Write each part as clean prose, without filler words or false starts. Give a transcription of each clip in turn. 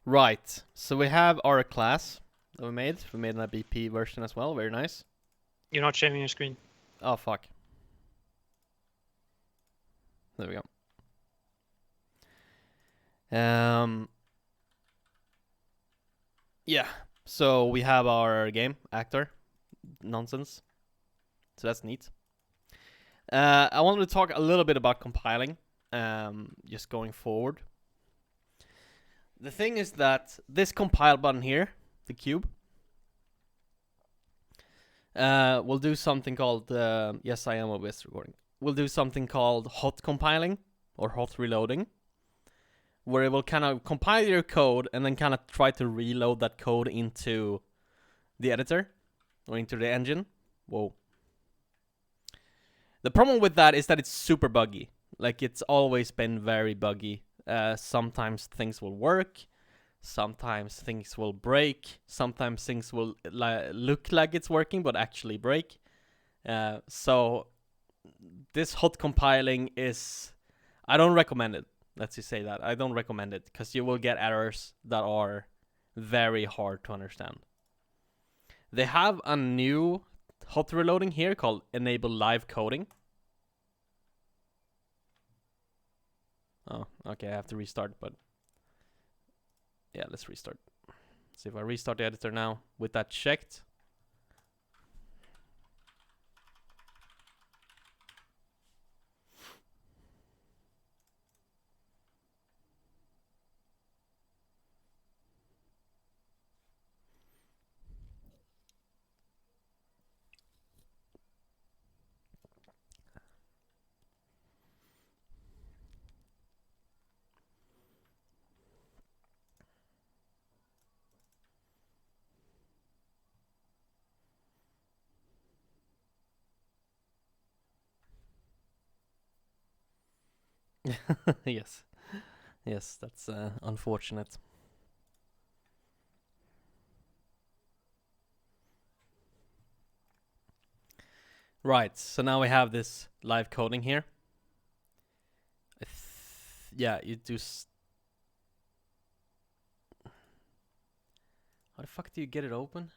Right. So we have our class that we made. We made an BP version as well. Very nice. You're not sharing your screen. Oh, fuck. There we go. Yeah. So we have our game actor nonsense. So that's neat. I wanted to talk a little bit about compiling. Just going forward. The thing is that this compile button here, the cube, will do something called yes, I am OBS recording. We'll do something called hot compiling or hot reloading, where it will kind of compile your code and then kind of try to reload that code into the editor or into the engine. Whoa. The problem with that is that it's super buggy. Like, it's always been very buggy. Sometimes things will work, sometimes things will break, sometimes things will look like it's working but actually break. So this hot compiling is, I don't recommend it. Let's just say that I don't recommend it, because you will get errors that are very hard to understand. They have a new hot reloading here called enable live coding. Oh, okay, I have to restart, but yeah, let's restart. See if I restart the editor now with that checked. Yes. Yes, that's unfortunate. Right, so now we have this live coding here. Yeah, you do. How the fuck do you get it open?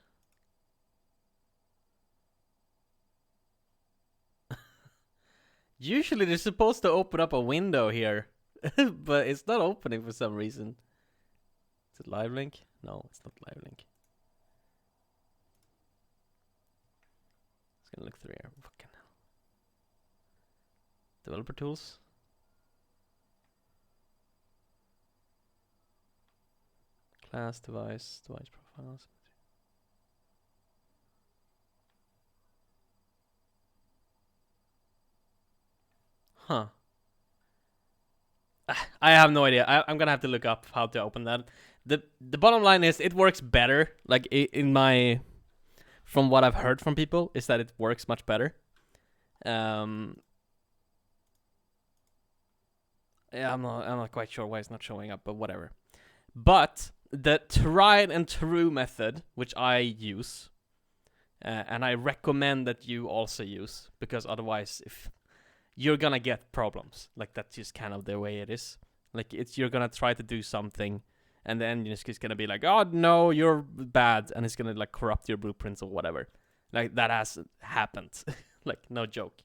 Usually they're supposed to open up a window here, but it's not opening for some reason. Is it live link? No, it's not live link. Just gonna look through here. Fucking hell. Developer tools. Class, device profiles. Huh. I have no idea. I'm gonna have to look up how to open that. The bottom line is it works better. Like, in my, from what I've heard from people, is that it works much better. Yeah, I'm not quite sure why it's not showing up, but whatever. But the tried and true method, which I use, and I recommend that you also use, because otherwise, if you're gonna get problems. Like, that's just kind of the way it is. Like, you're gonna try to do something, and the engine is just gonna be like, oh no, you're bad, and it's gonna like corrupt your blueprints or whatever. Like, that has happened. Like, no joke.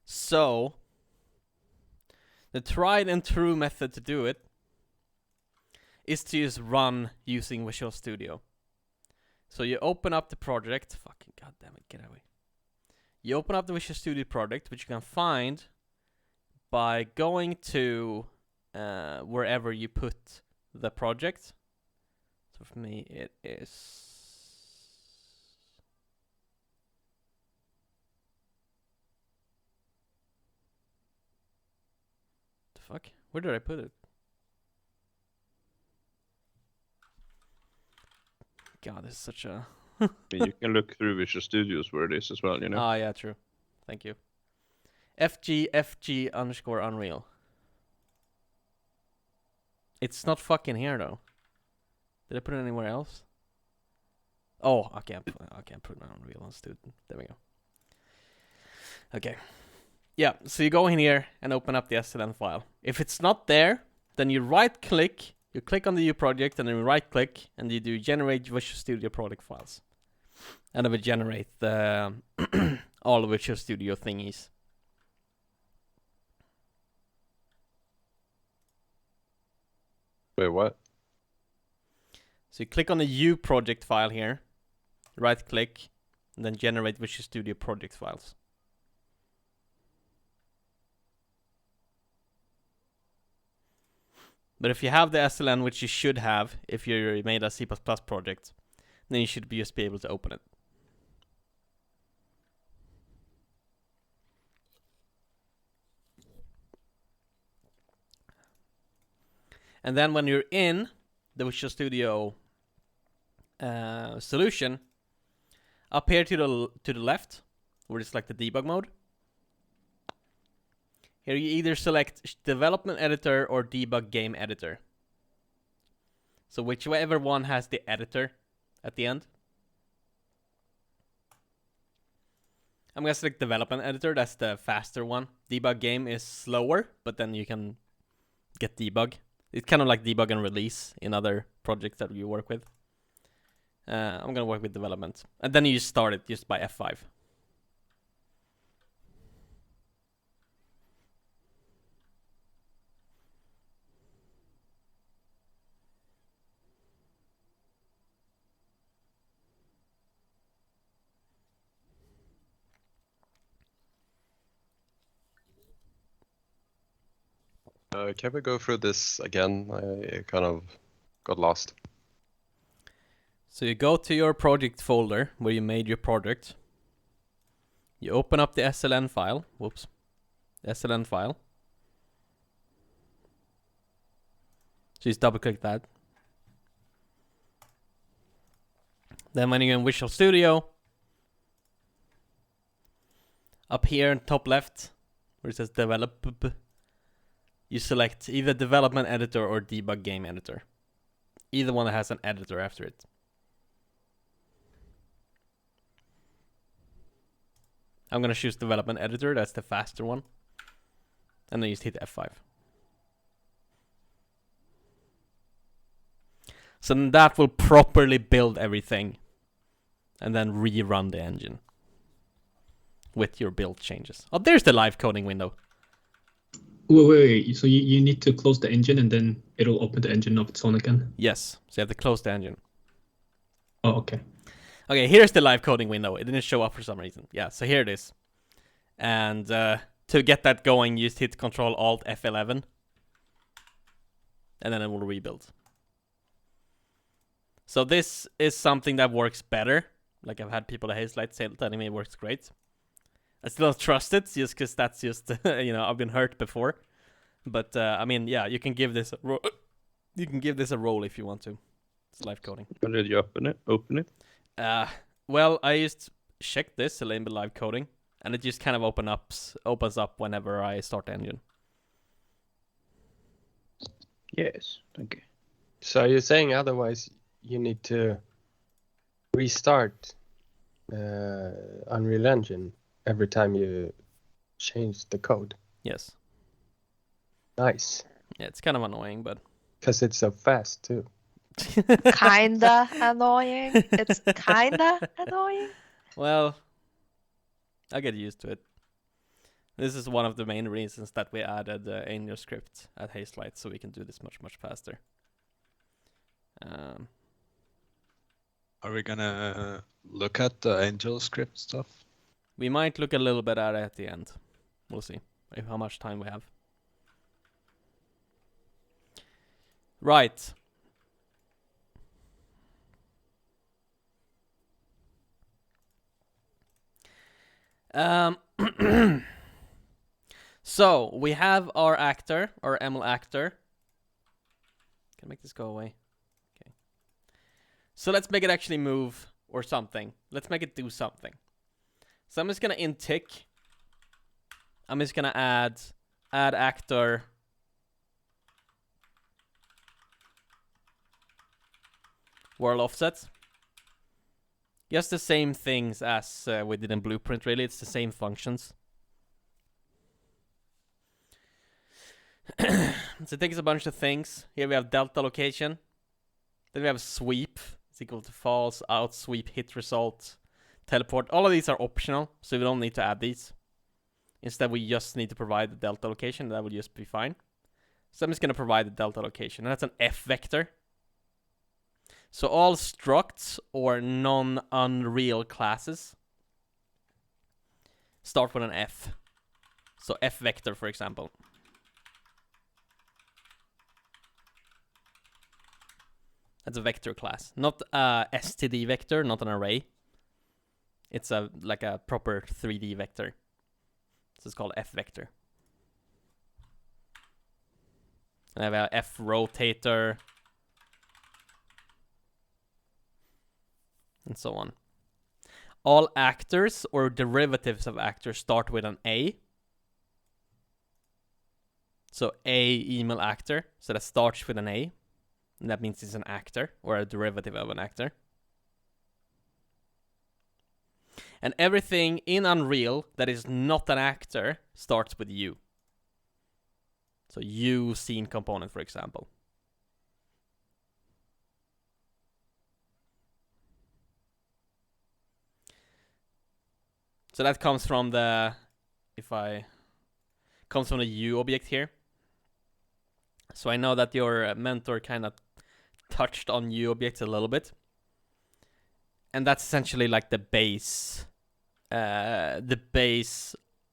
So the tried and true method to do it is to just run using Visual Studio. So you open up the project. Fucking goddamn it, get away. You open up the Visual Studio project, which you can find by going to wherever you put the project. So for me, it is. The fuck? Where did I put it? God, this is such a. You can look through Visual Studios where it is as well, you know? Ah, yeah, true. Thank you. FG_Unreal. It's not fucking here though. Did I put it anywhere else? Oh, I can't put it on Unreal on Student. There we go. Okay. Yeah, so you go in here and open up the SLN file. If it's not there, then you right click, you click on the new project, and then you right click, and you do generate Visual Studio project files. And it will generate the all Visual Studio thingies. Wait, what? So you click on the U project file here, right click, and then generate Visual Studio project files. But if you have the SLN, which you should have if you made a C++ project, then you should just be able to open it. And then when you're in the Visual Studio solution, up here to the left, where it's like the debug mode, here you either select Development Editor or Debug Game Editor. So whichever one has the editor at the end. I'm gonna select Development Editor, that's the faster one. Debug Game is slower, but then you can get debug. It's kind of like debug and release in other projects that you work with. I'm gonna work with development. And then you just start it just by F5. Can we go through this again? I kind of got lost. So you go to your project folder where you made your project. You open up the SLN file. Whoops. SLN file. So just double click that. Then when you're in Visual Studio, up here in top left, where it says develop, you select either Development Editor or Debug Game Editor. Either one that has an editor after it. I'm gonna choose Development Editor, that's the faster one. And then just hit F5. So then that will properly build everything. And then rerun the engine. With your build changes. Oh, there's the live coding window. Wait. So you need to close the engine and then it'll open the engine of its own again? Yes, so you have to close the engine. Oh, okay. Okay, here's the live coding window. It didn't show up for some reason. Yeah, so here it is. And to get that going, you just hit Control Alt F11. And then it will rebuild. So this is something that works better. Like I've had people at Hazelight say telling me it works great. I still don't trust it, just because that's just, I've been hurt before. But, I mean, yeah, you can give this a roll if you want to. It's live coding. When did you open it? Well, I just checked this, enable live coding, and it just kind of opens up whenever I start the engine. Yes, thank you. So you're saying otherwise you need to restart Unreal Engine every time you change the code? Yes. Nice. Yeah, it's kind of annoying, but... Because it's so fast too. Kinda annoying. It's kinda annoying. Well, I get used to it. This is one of the main reasons that we added AngelScript at Hazelight, so we can do this much, much faster. Are we gonna look at the AngelScript stuff? We might look a little bit at it at the end. We'll see how much time we have. Right. So we have our actor, our ML actor. Can I make this go away? Okay. So let's make it actually move or something. Let's make it do something. So I'm just gonna int tick. I'm just gonna add actor. World offset. Just the same things as we did in Blueprint, really. It's the same functions. So it takes a bunch of things. Here we have delta location. Then we have sweep. It's equal to false, out, sweep, hit result, teleport. All of these are optional, so we don't need to add these. Instead, we just need to provide the delta location. That will just be fine. So I'm just going to provide the delta location. And that's an F vector. So all structs or non-unreal classes start with an F. So F vector, for example. That's a vector class. Not a STD vector, not an array. It's like a proper 3D vector. So it's called F vector. And I have a F rotator. And so on. All actors or derivatives of actors start with an A. So A email actor. So that starts with an A. And that means it's an actor or a derivative of an actor. And everything in Unreal that is not an actor starts with U. So U scene component, for example. So that comes from the, comes from the U object here. So I know that your mentor kind of touched on U objects a little bit. And that's essentially like the base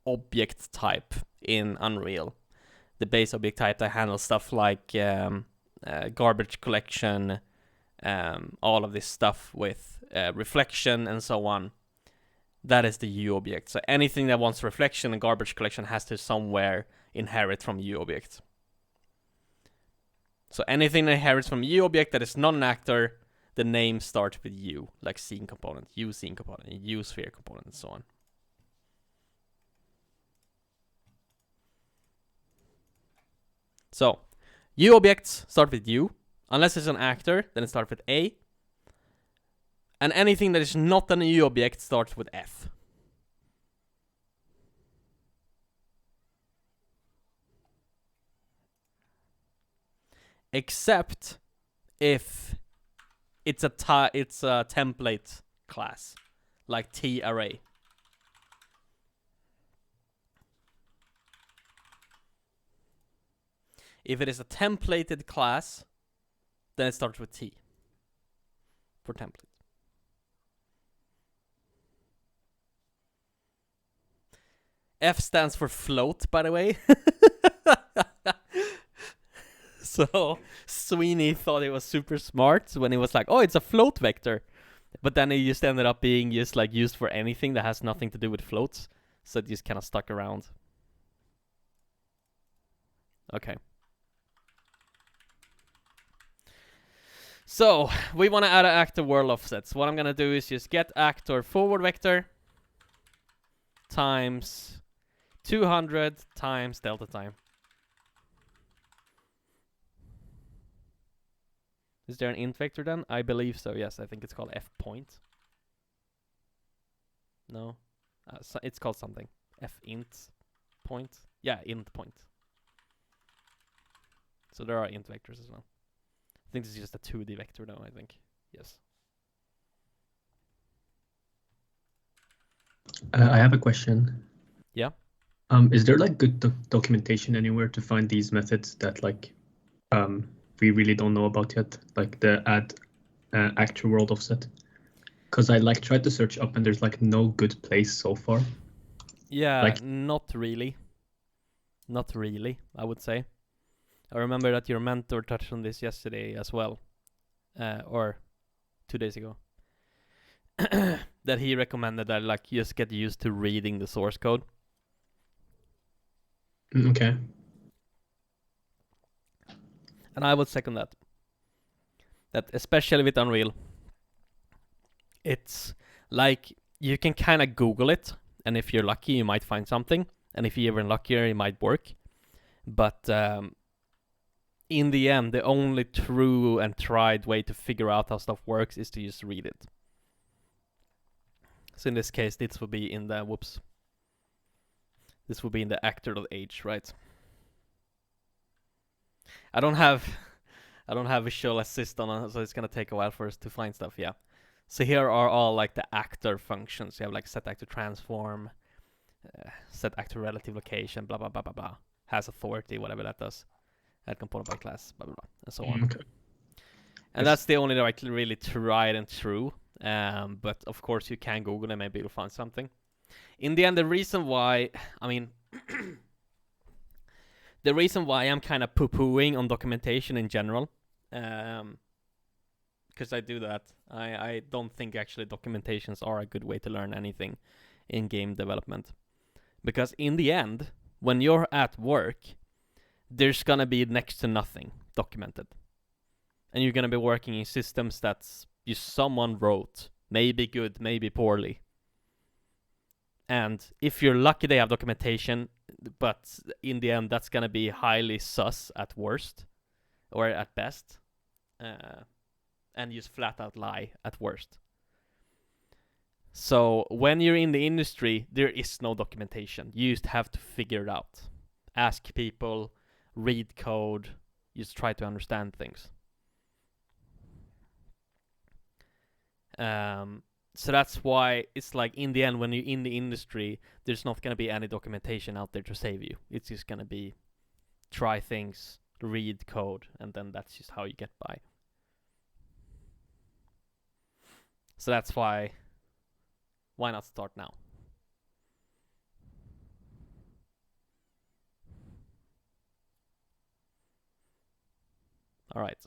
object type in Unreal. The base object type that handles stuff like garbage collection, all of this stuff with reflection and so on. That is the U object. So anything that wants reflection and garbage collection has to somewhere inherit from U object. So anything that inherits from U object that is not an actor, the name starts with U, like scene component, U scene component, U sphere component, and so on. So, U objects start with U. Unless it's an actor, then it starts with A. And anything that is not an U object starts with F. Except if it's a template class, like T array. If it is a templated class, then it starts with T for template. F stands for float, by the way. So Sweeney thought it was super smart when he was like, oh, it's a float vector. But then it just ended up being just like used for anything that has nothing to do with floats. So it just kind of stuck around. Okay. So we want to add an actor world offsets. What I'm going to do is just get actor forward vector times 200 times delta time. Is there an int vector then? I believe so, yes. I think it's called f point. No? So it's called something. F int point? Yeah, int point. So there are int vectors as well. I think this is just a 2D vector though, I think. Yes. I have a question. Yeah? Is there like good documentation anywhere to find these methods that like we really don't know about yet, like the add actual world offset? Because I like tried to search up and there's like no good place so far. Yeah, Like- not really. Not really, I would say. I remember that your mentor touched on this yesterday as well. Or 2 days ago. That he recommended that like you just get used to reading the source code. Okay. And I would second that. That especially with Unreal, it's like you can kind of Google it, and if you're lucky, you might find something, and if you're even luckier, it might work. But in the end, the only true and tried way to figure out how stuff works is to just read it. So in this case, this will be in the This will be in the actor.h, right? I don't have visual assist on, so it's gonna take a while for us to find stuff. Yeah. So here are all like the actor functions. You have like set actor transform, set actor relative location, blah blah blah blah blah. Has authority, whatever that does. Add component by class, blah blah blah, and so on. Okay. And Yes. that's the only like really tried and true. But of course you can Google and maybe you'll find something. In the end, the reason why, I mean, the reason why I'm kind of poo-pooing on documentation in general, because I do that. I don't think actually documentations are a good way to learn anything in game development. Because in the end, when you're at work, there's gonna be next to nothing documented. And you're gonna be working in systems that someone wrote, maybe good, maybe poorly. And if you're lucky, they have documentation, but in the end, that's gonna be highly sus at worst, or at best, and just flat out lie at worst. So when you're in the industry, there is no documentation. You just have to figure it out. Ask people, read code, just try to understand things. So that's why it's like in the end, when you're in the industry, there's not gonna be any documentation out there to save you. It's just gonna be try things, read code, and then that's just how you get by. So that's why not start now? All right.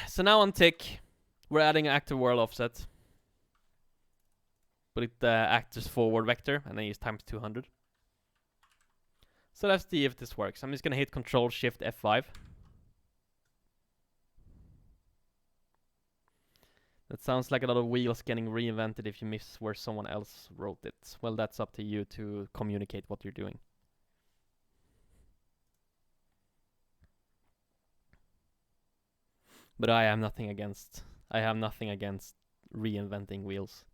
So now on tick, we're adding an active world offset. Put it actors forward vector, and then use times 200. So let's see if this works. I'm just gonna hit Control Shift F5. That sounds like a lot of wheels getting reinvented if you miss where someone else wrote it. Well, that's up to you to communicate what you're doing. But I have nothing against reinventing wheels.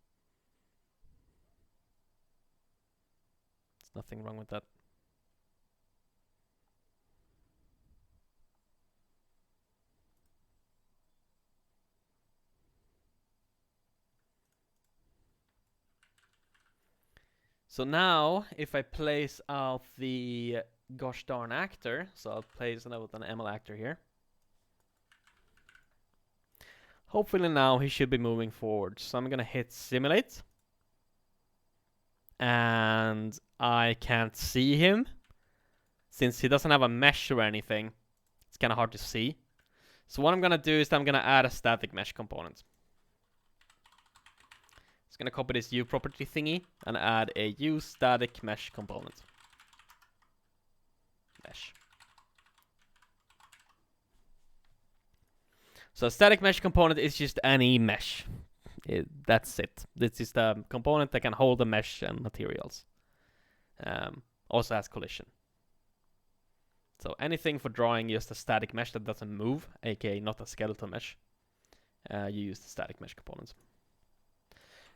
There's nothing wrong with that. So now, if I place out the gosh darn actor, so I'll place it with an ML actor here. Hopefully now he should be moving forward. So I'm gonna hit simulate. And I can't see him. Since he doesn't have a mesh or anything, it's kinda hard to see. So what I'm gonna do is I'm gonna add a static mesh component. Gonna copy this U property thingy and add a U static mesh component. Mesh. So a static mesh component is just any mesh. That's it. This is the component that can hold the mesh and materials. Also has collision. So anything for drawing just a static mesh that doesn't move, aka not a skeletal mesh, you use the static mesh components.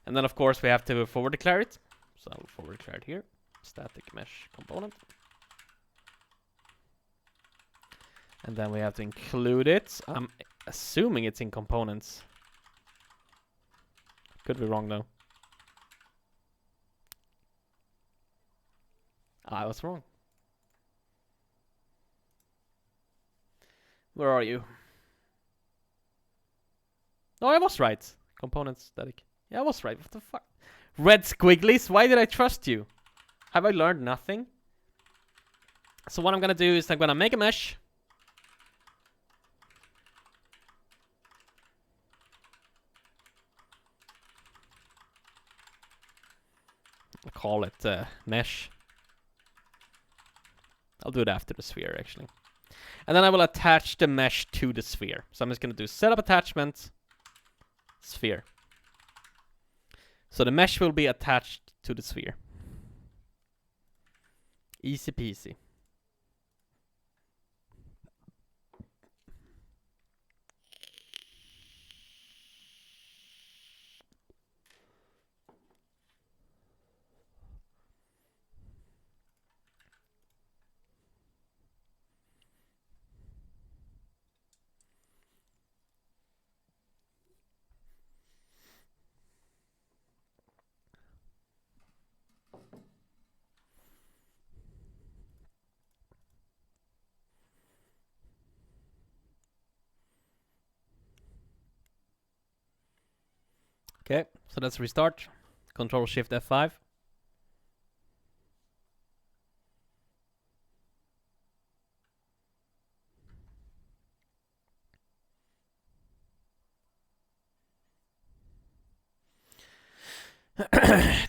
And then of course we have to forward declare it. So I'll forward declare it here. Static mesh component. And then we have to include it. I'm assuming it's in components. Could be wrong though. I was wrong. Where are you? No, I was right. Components static. Yeah, I was right. What the fuck? Red squigglies? Why did I trust you? Have I learned nothing? So what I'm gonna do is I'm gonna make a mesh. I'll call it mesh. I'll do it after the sphere actually. And then I will attach the mesh to the sphere. So I'm just gonna do setup attachment sphere. So the mesh will be attached to the sphere. Easy peasy. Okay, so let's restart. Control Shift F5.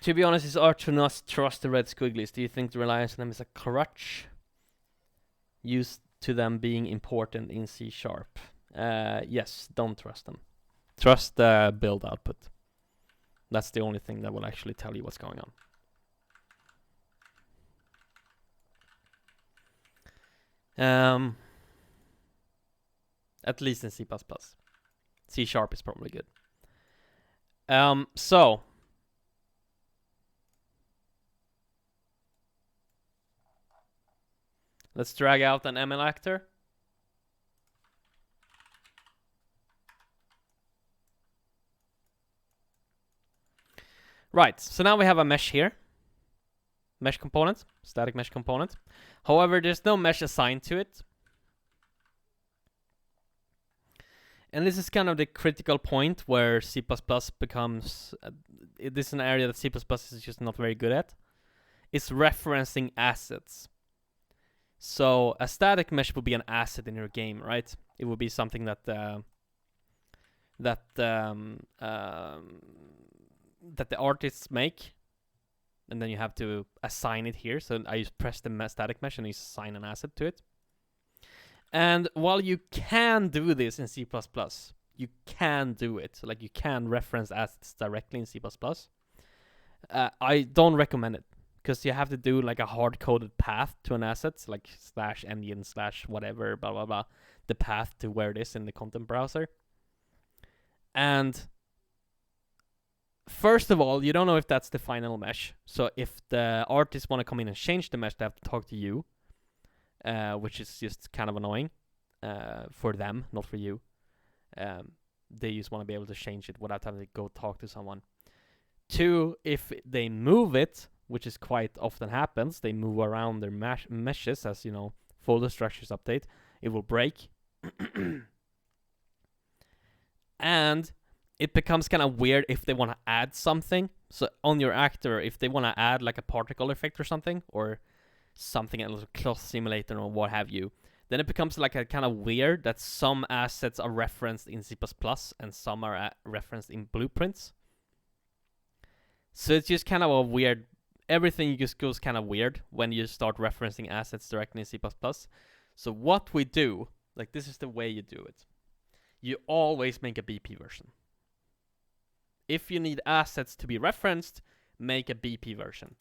To be honest, it's hard to not trust the red squigglies. Do you think the reliance on them is a crutch used to them being important in C#? Yes, don't trust them. Trust the build output. That's the only thing that will actually tell you what's going on. At least in C++. C# is probably good. So let's drag out an ML actor. Right, so now we have a mesh here. Mesh component, static mesh component. However, there's no mesh assigned to it. And this is kind of the critical point where C++ becomes... this is an area that C++ is just not very good at. It's referencing assets. So a static mesh would be an asset in your game, right? It would be something that that the artists make, and then you have to assign it here. So I just press the static mesh and you assign an asset to it. And while you can do this in C++, you can do it. Like you can reference assets directly in C++. I don't recommend it, because you have to do like a hard-coded path to an asset, like /engine/ whatever, blah, blah, blah. The path to where it is in the content browser. And first of all, you don't know if that's the final mesh. So if the artists want to come in and change the mesh, they have to talk to you, which is just kind of annoying for them, not for you. They just want to be able to change it without having to go talk to someone. 2, if they move it, which is quite often happens, they move around their meshes as, you know, folder structures update, it will break. And it becomes kind of weird if they want to add something. So on your actor, if they want to add like a particle effect or something else, a cloth simulator or what have you, then it becomes like a kind of weird that some assets are referenced in C++ and some are referenced in blueprints. So it's just kind of a weird, everything just goes kind of weird when you start referencing assets directly in C++. So what we do, like this is the way you do it. You always make a BP version. If you need assets to be referenced, make a BP version.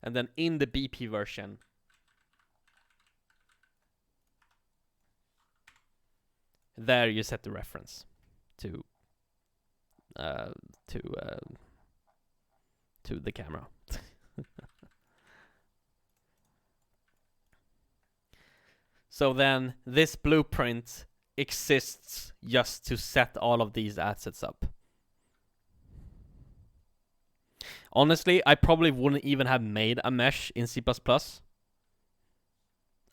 And then in the BP version, there you set the reference to the camera. So then this blueprint exists just to set all of these assets up. Honestly, I probably wouldn't even have made a mesh in C++. I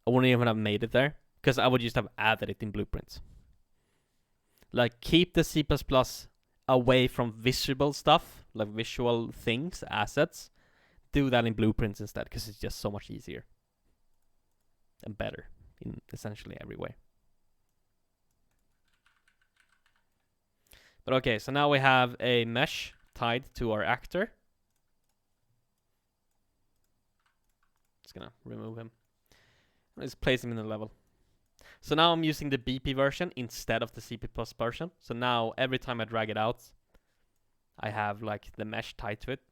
wouldn't even have made it there, because I would just have added it in blueprints. Like, keep the C++ away from visible stuff, like visual things, assets. Do that in blueprints instead, because it's just so much easier. And better, in essentially every way. But okay, so now we have a mesh tied to our actor. Just gonna remove him. Let's place him in the level. So now I'm using the BP version instead of the CP+ version. So now every time I drag it out, I have like the mesh tied to it.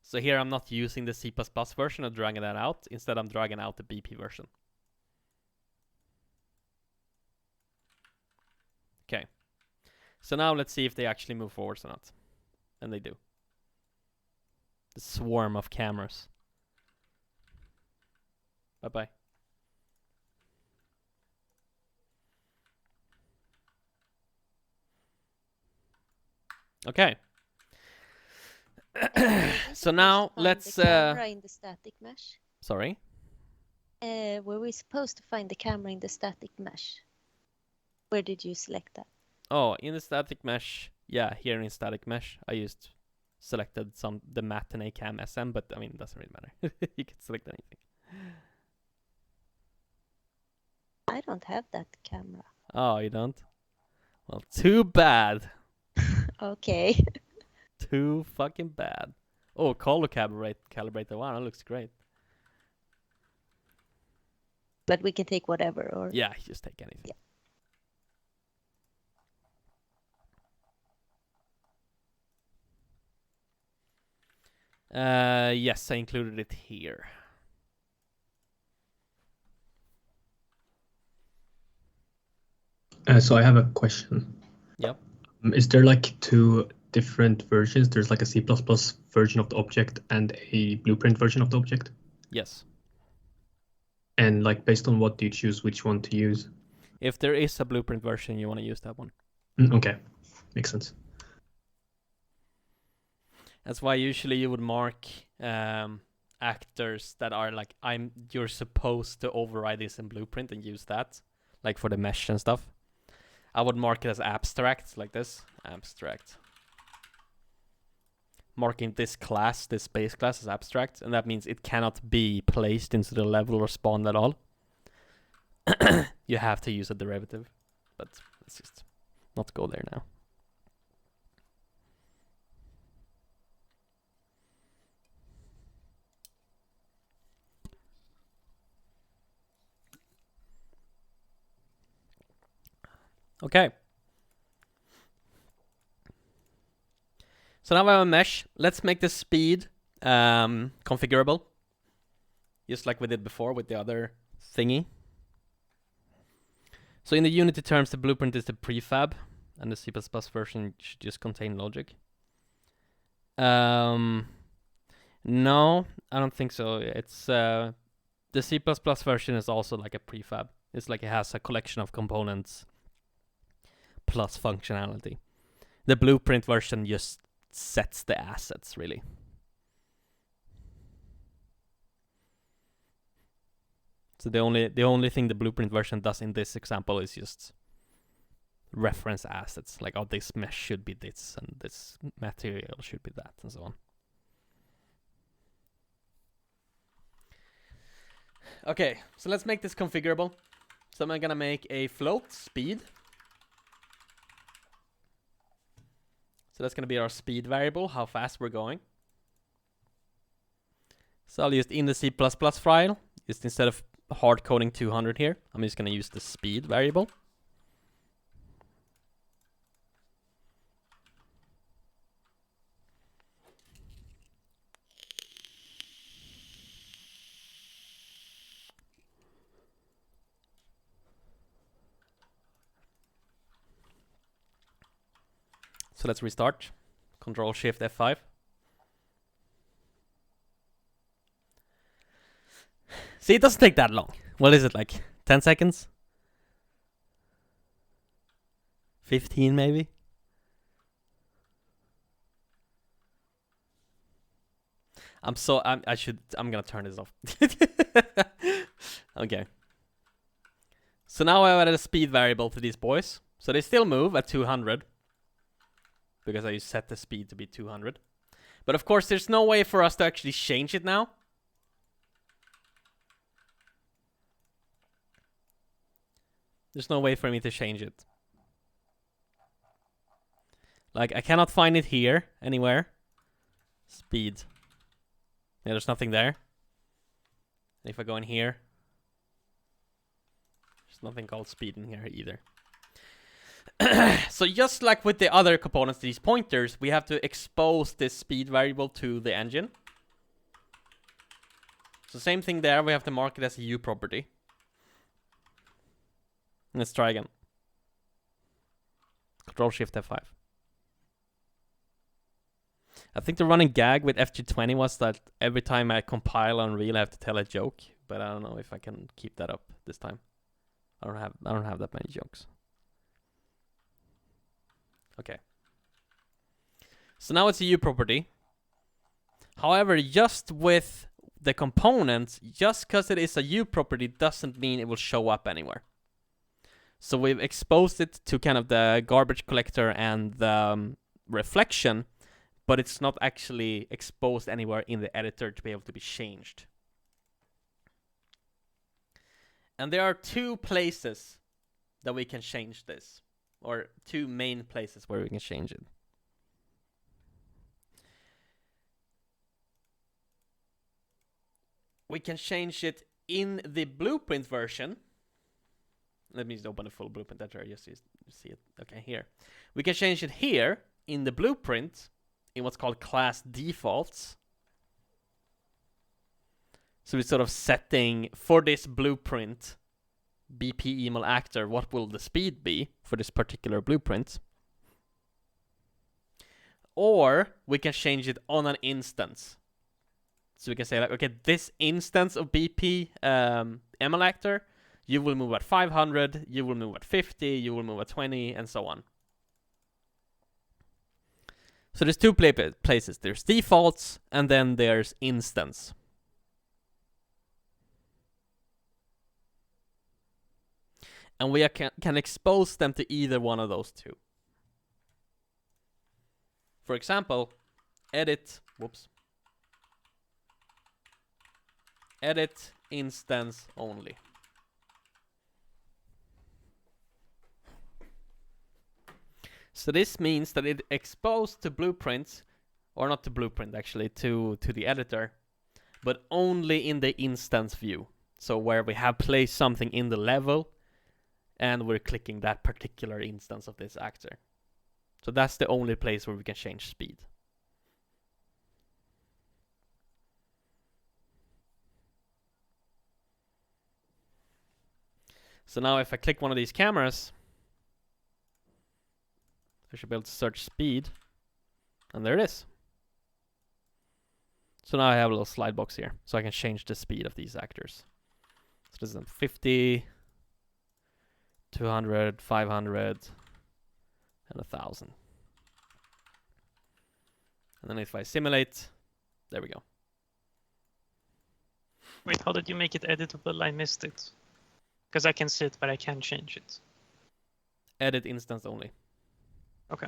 So here I'm not using the C++ version of dragging that out. Instead I'm dragging out the BP version. Okay. So now let's see if they actually move forwards or not. And they do. The swarm of cameras. Bye-bye. Okay. So now let's the camera in the static mesh. sorry. Were we supposed to find the camera in the static mesh? Where did you select that? Oh, in the static mesh, yeah, here in static mesh, I selected the matinee cam SM, but I mean, it doesn't really matter. You can select anything. I don't have that camera. Oh, you don't? Well, too bad. Okay. Too fucking bad. Oh, color calibrator. Wow, that looks great. But we can take whatever, or Yeah, just take anything. Yes, I included it here. So I have a question. Yep. Is there like two different versions? There's like a C++ version of the object and a blueprint version of the object? Yes. And like based on what do you choose which one to use? If there is a blueprint version, you want to use that one. Okay, makes sense. That's why usually you would mark actors that are like, you're supposed to override this in blueprint and use that, like for the mesh and stuff. I would mark it as abstract, like this, abstract. Marking this class, this base class, as abstract, and that means it cannot be placed into the level or spawned at all. You have to use a derivative, but let's just not go there now. Okay. So now we have a mesh. Let's make the speed configurable. Just like we did before with the other thingy. So in the Unity terms, the blueprint is the prefab, and the C++ version should just contain logic. No, I don't think so. It's the C++ version is also like a prefab. It's like it has a collection of components plus functionality. The blueprint version just sets the assets, really. So the only thing the blueprint version does in this example is just reference assets, like, oh, this mesh should be this, and this material should be that, and so on. Okay, so let's make this configurable. So I'm gonna make a float speed. So that's gonna be our speed variable, how fast we're going. So I'll use in the C++ file, just instead of hard coding 200 here, I'm just gonna use the speed variable. So let's restart. Control Shift F5. See, it doesn't take that long. What is it, like 10 seconds? 15 maybe? I'm gonna turn this off. Okay. So now I've added a speed variable to these boys. So they still move at 200. Because I set the speed to be 200. But of course, there's no way for us to actually change it now. There's no way for me to change it. Like, I cannot find it here, anywhere. Speed. Yeah, there's nothing there. And if I go in here, there's nothing called speed in here either. So just like with the other components, these pointers, we have to expose this speed variable to the engine. So same thing there, we have to mark it as a U property. Let's try again. Control Shift F5. I think the running gag with FG20 was that every time I compile Unreal, I have to tell a joke, but I don't know if I can keep that up this time. I don't have that many jokes. Okay. So now it's a U property. However, just with the components, just because it is a U property doesn't mean it will show up anywhere. So we've exposed it to kind of the garbage collector and the reflection, but it's not actually exposed anywhere in the editor to be able to be changed. And there are two places that we can change this, or two main places where we can change it. We can change it in the blueprint version. Let me just open the full blueprint editor just to see it. Okay, here. We can change it here in the blueprint in what's called class defaults. So we're sort of setting for this blueprint BP email actor, what will the speed be for this particular blueprint? Or we can change it on an instance. So we can say like, okay, this instance of BP ML actor, you will move at 500, you will move at 50, you will move at 20, and so on. So there's two places. There's defaults, and then there's instance. And we can expose them to either one of those two. For example, edit instance only. So this means that it exposed to blueprints, or not to blueprint actually, to the editor, but only in the instance view. So where we have placed something in the level, and we're clicking that particular instance of this actor. So that's the only place where we can change speed. So now if I click one of these cameras, I should be able to search speed, and there it is. So now I have a little slide box here, so I can change the speed of these actors. So this is 50, 200, 500, and 1000. And then if I simulate, there we go. Wait, how did you make it editable? I missed it. Because I can see it, but I can't change it. Edit instance only. Okay.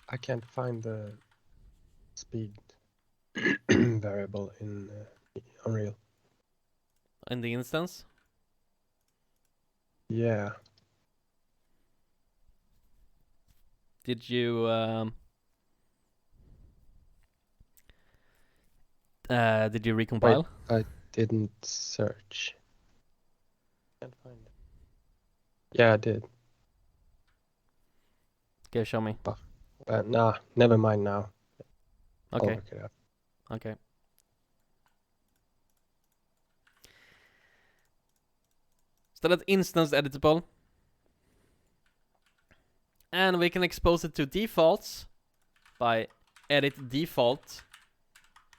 I can't find the speed variable in Unreal. In the instance? Yeah. Did you recompile? Wait, I didn't search. Can't find it. Yeah, I did. Okay, show me. Nah, never mind now. I'll Okay. look it up. Okay. So that's instance editable. And we can expose it to defaults by edit default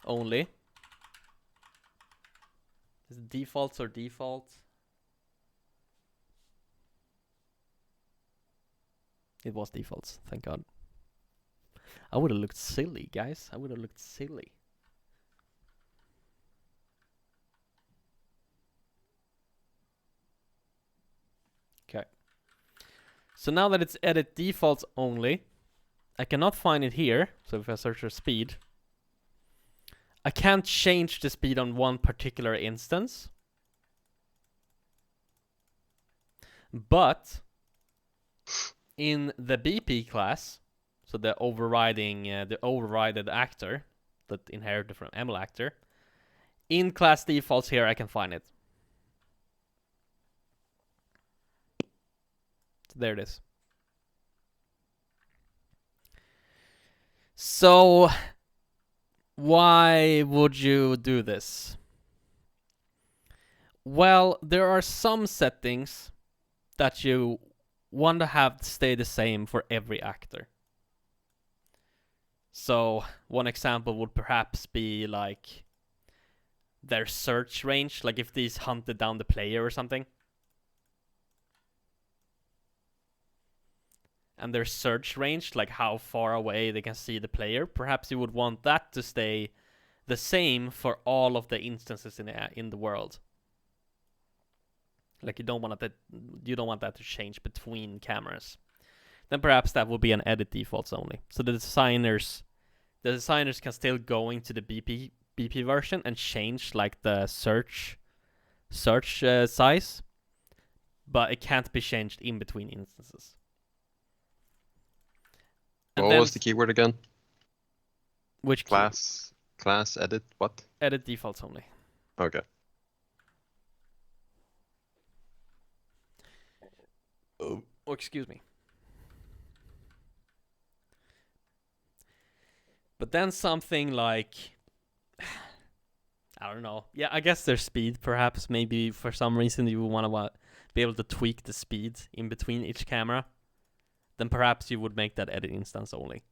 only. Is it defaults or default? It was defaults, thank God. I would have looked silly, guys. I would have looked silly. Okay. So now that it's edit defaults only, I cannot find it here. So if I search for speed, I can't change the speed on one particular instance. But in the BP class, so the overrided actor that inherited from ML actor, in class defaults here I can find it. So there it is. So why would you do this? Well, there are some settings that you want to have stay the same for every actor. So one example would perhaps be like their search range, like if these hunted down the player or something. And their search range, like how far away they can see the player, perhaps you would want that to stay the same for all of the instances in the world. Like you don't want that to change between cameras. Then perhaps that would be an edit defaults only. So the designers can still go into the BP version and change like the search size, but it can't be changed in between instances. And What then was the keyword again? which Class edit what? edit defaults only. Okay. Oh, excuse me. But then something like, I don't know. Yeah, I guess there's speed. Perhaps maybe for some reason you want to be able to tweak the speed in between each camera. Then perhaps you would make that edit instance only.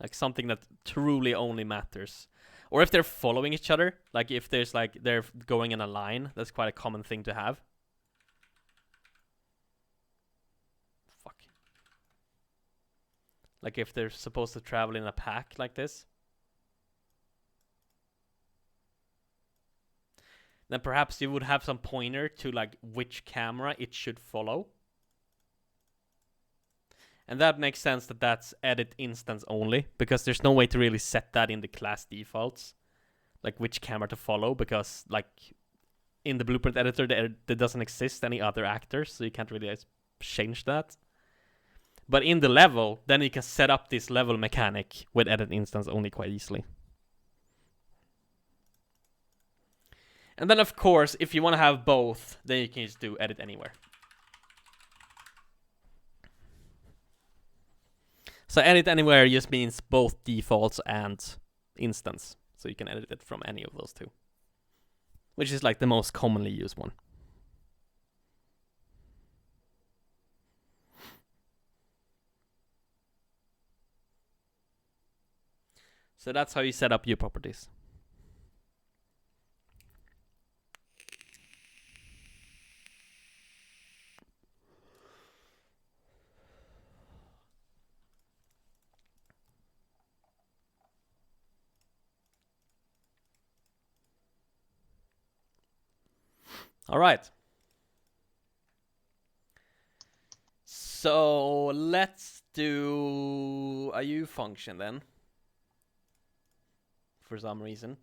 Like something that truly only matters. Or if they're following each other, like if there's like they're going in a line, that's quite a common thing to have. Fuck. Like if they're supposed to travel in a pack like this. Then perhaps you would have some pointer to like which camera it should follow. And that makes sense that that's edit instance only, because there's no way to really set that in the class defaults, like which camera to follow, because like in the blueprint editor there doesn't exist any other actors, so you can't really change that. But in the level, then you can set up this level mechanic with edit instance only quite easily. And then of course, if you want to have both, then you can just do edit anywhere. So edit anywhere just means both defaults and instance. So you can edit it from any of those two. Which is like the most commonly used one. So that's how you set up view properties. All right. So let's do a U function then. For some reason.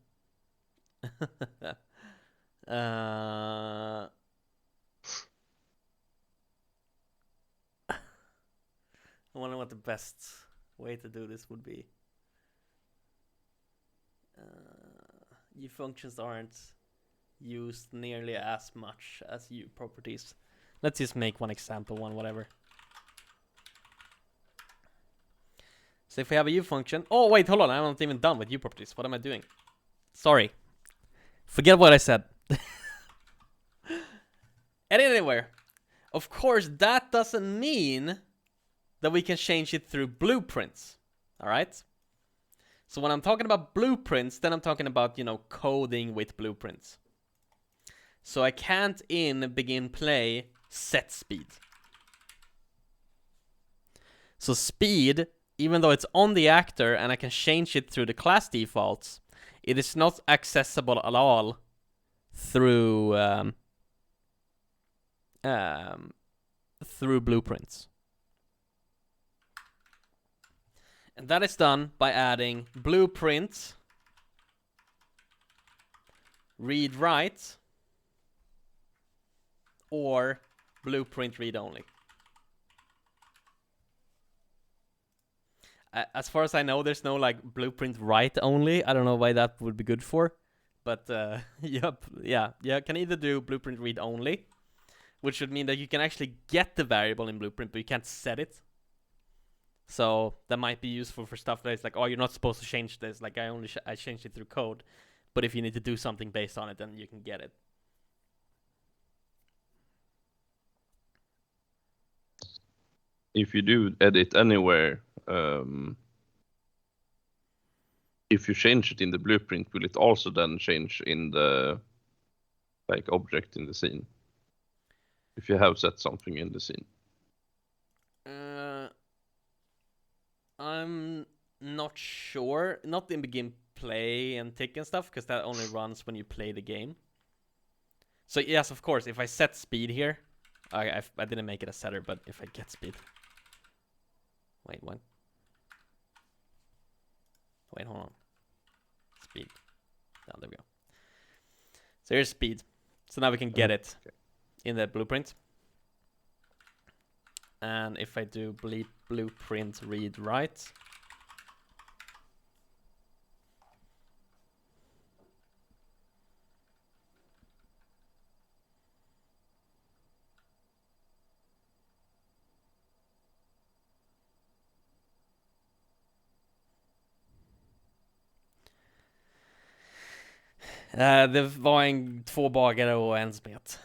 I wonder what the best way to do this would be. U functions aren't used nearly as much as U properties. Let's just make one example one, whatever. So if we have a U function... Oh, wait, hold on. I'm not even done with U properties. What am I doing? Sorry. Forget what I said. Edit anywhere. Of course, that doesn't mean that we can change it through blueprints. Alright? So when I'm talking about blueprints, then I'm talking about, you know, coding with blueprints. So I can't in begin play set speed. So speed, even though it's on the actor and I can change it through the class defaults, it is not accessible at all through through blueprints. And that is done by adding blueprint read write or blueprint read only. As far as I know, there's no like blueprint write only. I don't know why that would be good for, but yep, yeah, you can either do blueprint read only, which would mean that you can actually get the variable in blueprint, but you can't set it. So that might be useful for stuff that is like, oh, you're not supposed to change this. Like I changed it through code, but if you need to do something based on it, then you can get it. if you do edit anywhere, if you change it in the blueprint, will it also then change in the like object in the scene? If you have set something in the scene. I'm not sure. Not in begin play and tick and stuff, because that only runs when you play the game. So yes, of course, if I set speed here, I didn't make it a setter, but if I get speed. Wait, what? Wait, hold on. Speed. Oh, there we go. So here's speed. So now we can get it in the blueprint. And if I do blueprint read write, det var en 2 bagare och en smet.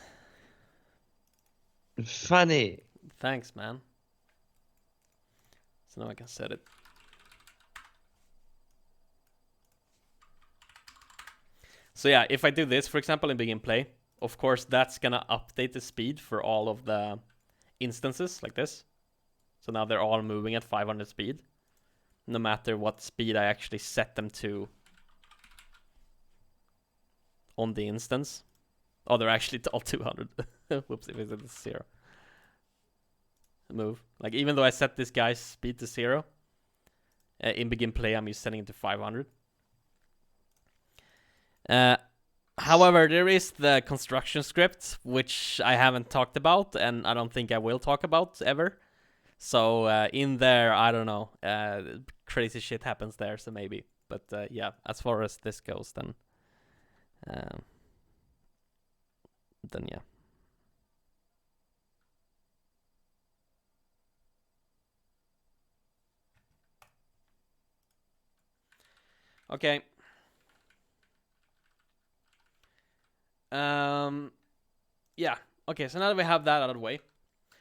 Funny. Thanks, man. So now I can set it. So yeah, if I do this, for example, in begin play, of course, that's gonna update the speed for all of the instances like this. So now they're all moving at 500 speed, no matter what speed I actually set them to on the instance. Oh, they're actually all 200. Whoops, if it's 0. Move. Like, even though I set this guy's speed to 0, in begin play, I'm just setting it to 500. However, there is the construction script, which I haven't talked about, and I don't think I will talk about ever. So in there, I don't know, crazy shit happens there, so maybe. But yeah, as far as this goes, then yeah. Okay. Yeah. Okay, so now that we have that out of the way,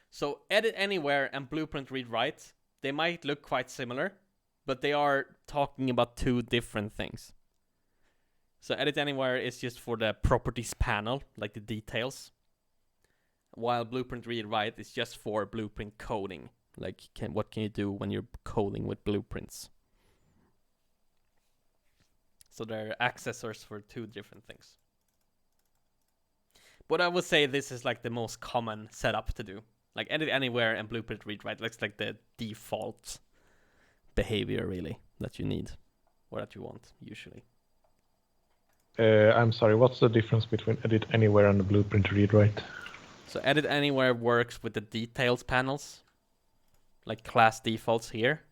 so edit anywhere and blueprint read write, they might look quite similar, but they are talking about two different things. So edit anywhere is just for the properties panel, like the details, while blueprint read write is just for blueprint coding, like what can you do when you're coding with blueprints. So they're accessors for two different things. But I would say this is like the most common setup to do. Like edit anywhere and blueprint read write looks like the default behavior really that you need or that you want usually. I'm sorry, what's the difference between edit anywhere and the blueprint read write? So edit anywhere works with the details panels, like class defaults here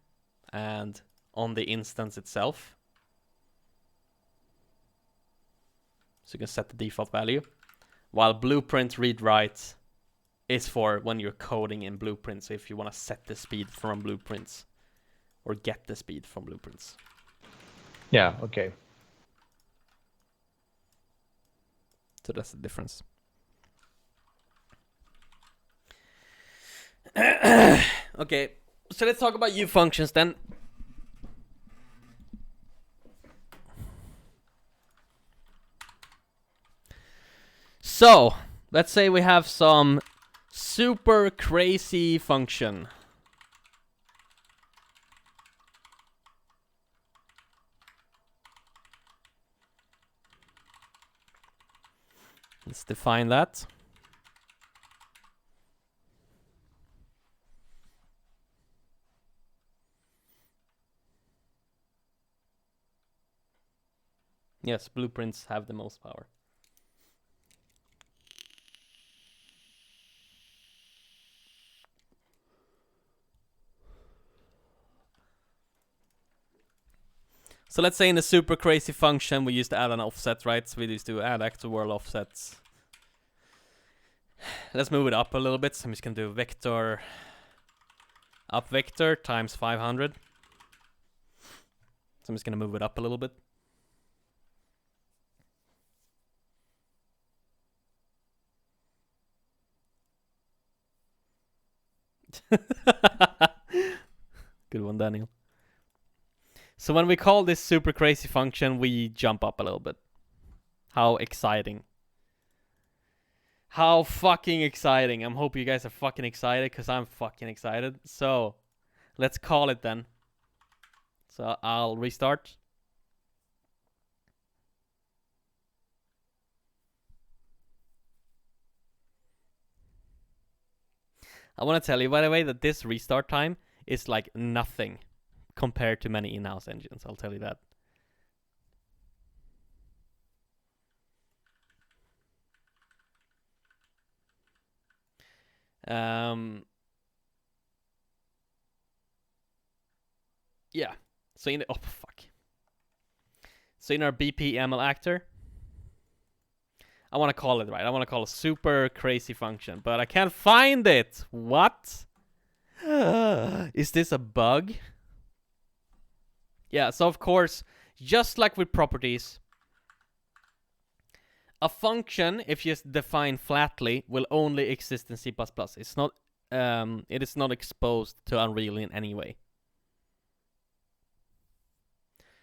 and on the instance itself. So you can set the default value. While blueprint read write is for when you're coding in blueprints. So if you want to set the speed from blueprints or get the speed from blueprints. Yeah, okay. So that's the difference. Okay, so let's talk about U functions then. So, let's say we have some super crazy function. Let's define that. Yes, blueprints have the most power. So let's say in the super crazy function we used to add an offset, right? So we used to add actual world offsets. Let's move it up a little bit. So I'm just gonna do vector up vector times 500. So I'm just gonna move it up a little bit. Good one, Daniel. So when we call this super crazy function, we jump up a little bit. How exciting. How fucking exciting. I'm hoping you guys are fucking excited, because I'm fucking excited. So, let's call it then. So I'll restart. I want to tell you, by the way, that this restart time is like nothing compared to many in-house engines. I'll tell you that. Yeah. So in the, oh fuck. So in our BPML actor, I want to call it right. I want to call a super crazy function, but I can't find it. What? Is this a bug? Yeah, so of course, just like with properties, a function, if you define flatly, will only exist in C++. It's not, it is not exposed to Unreal in any way.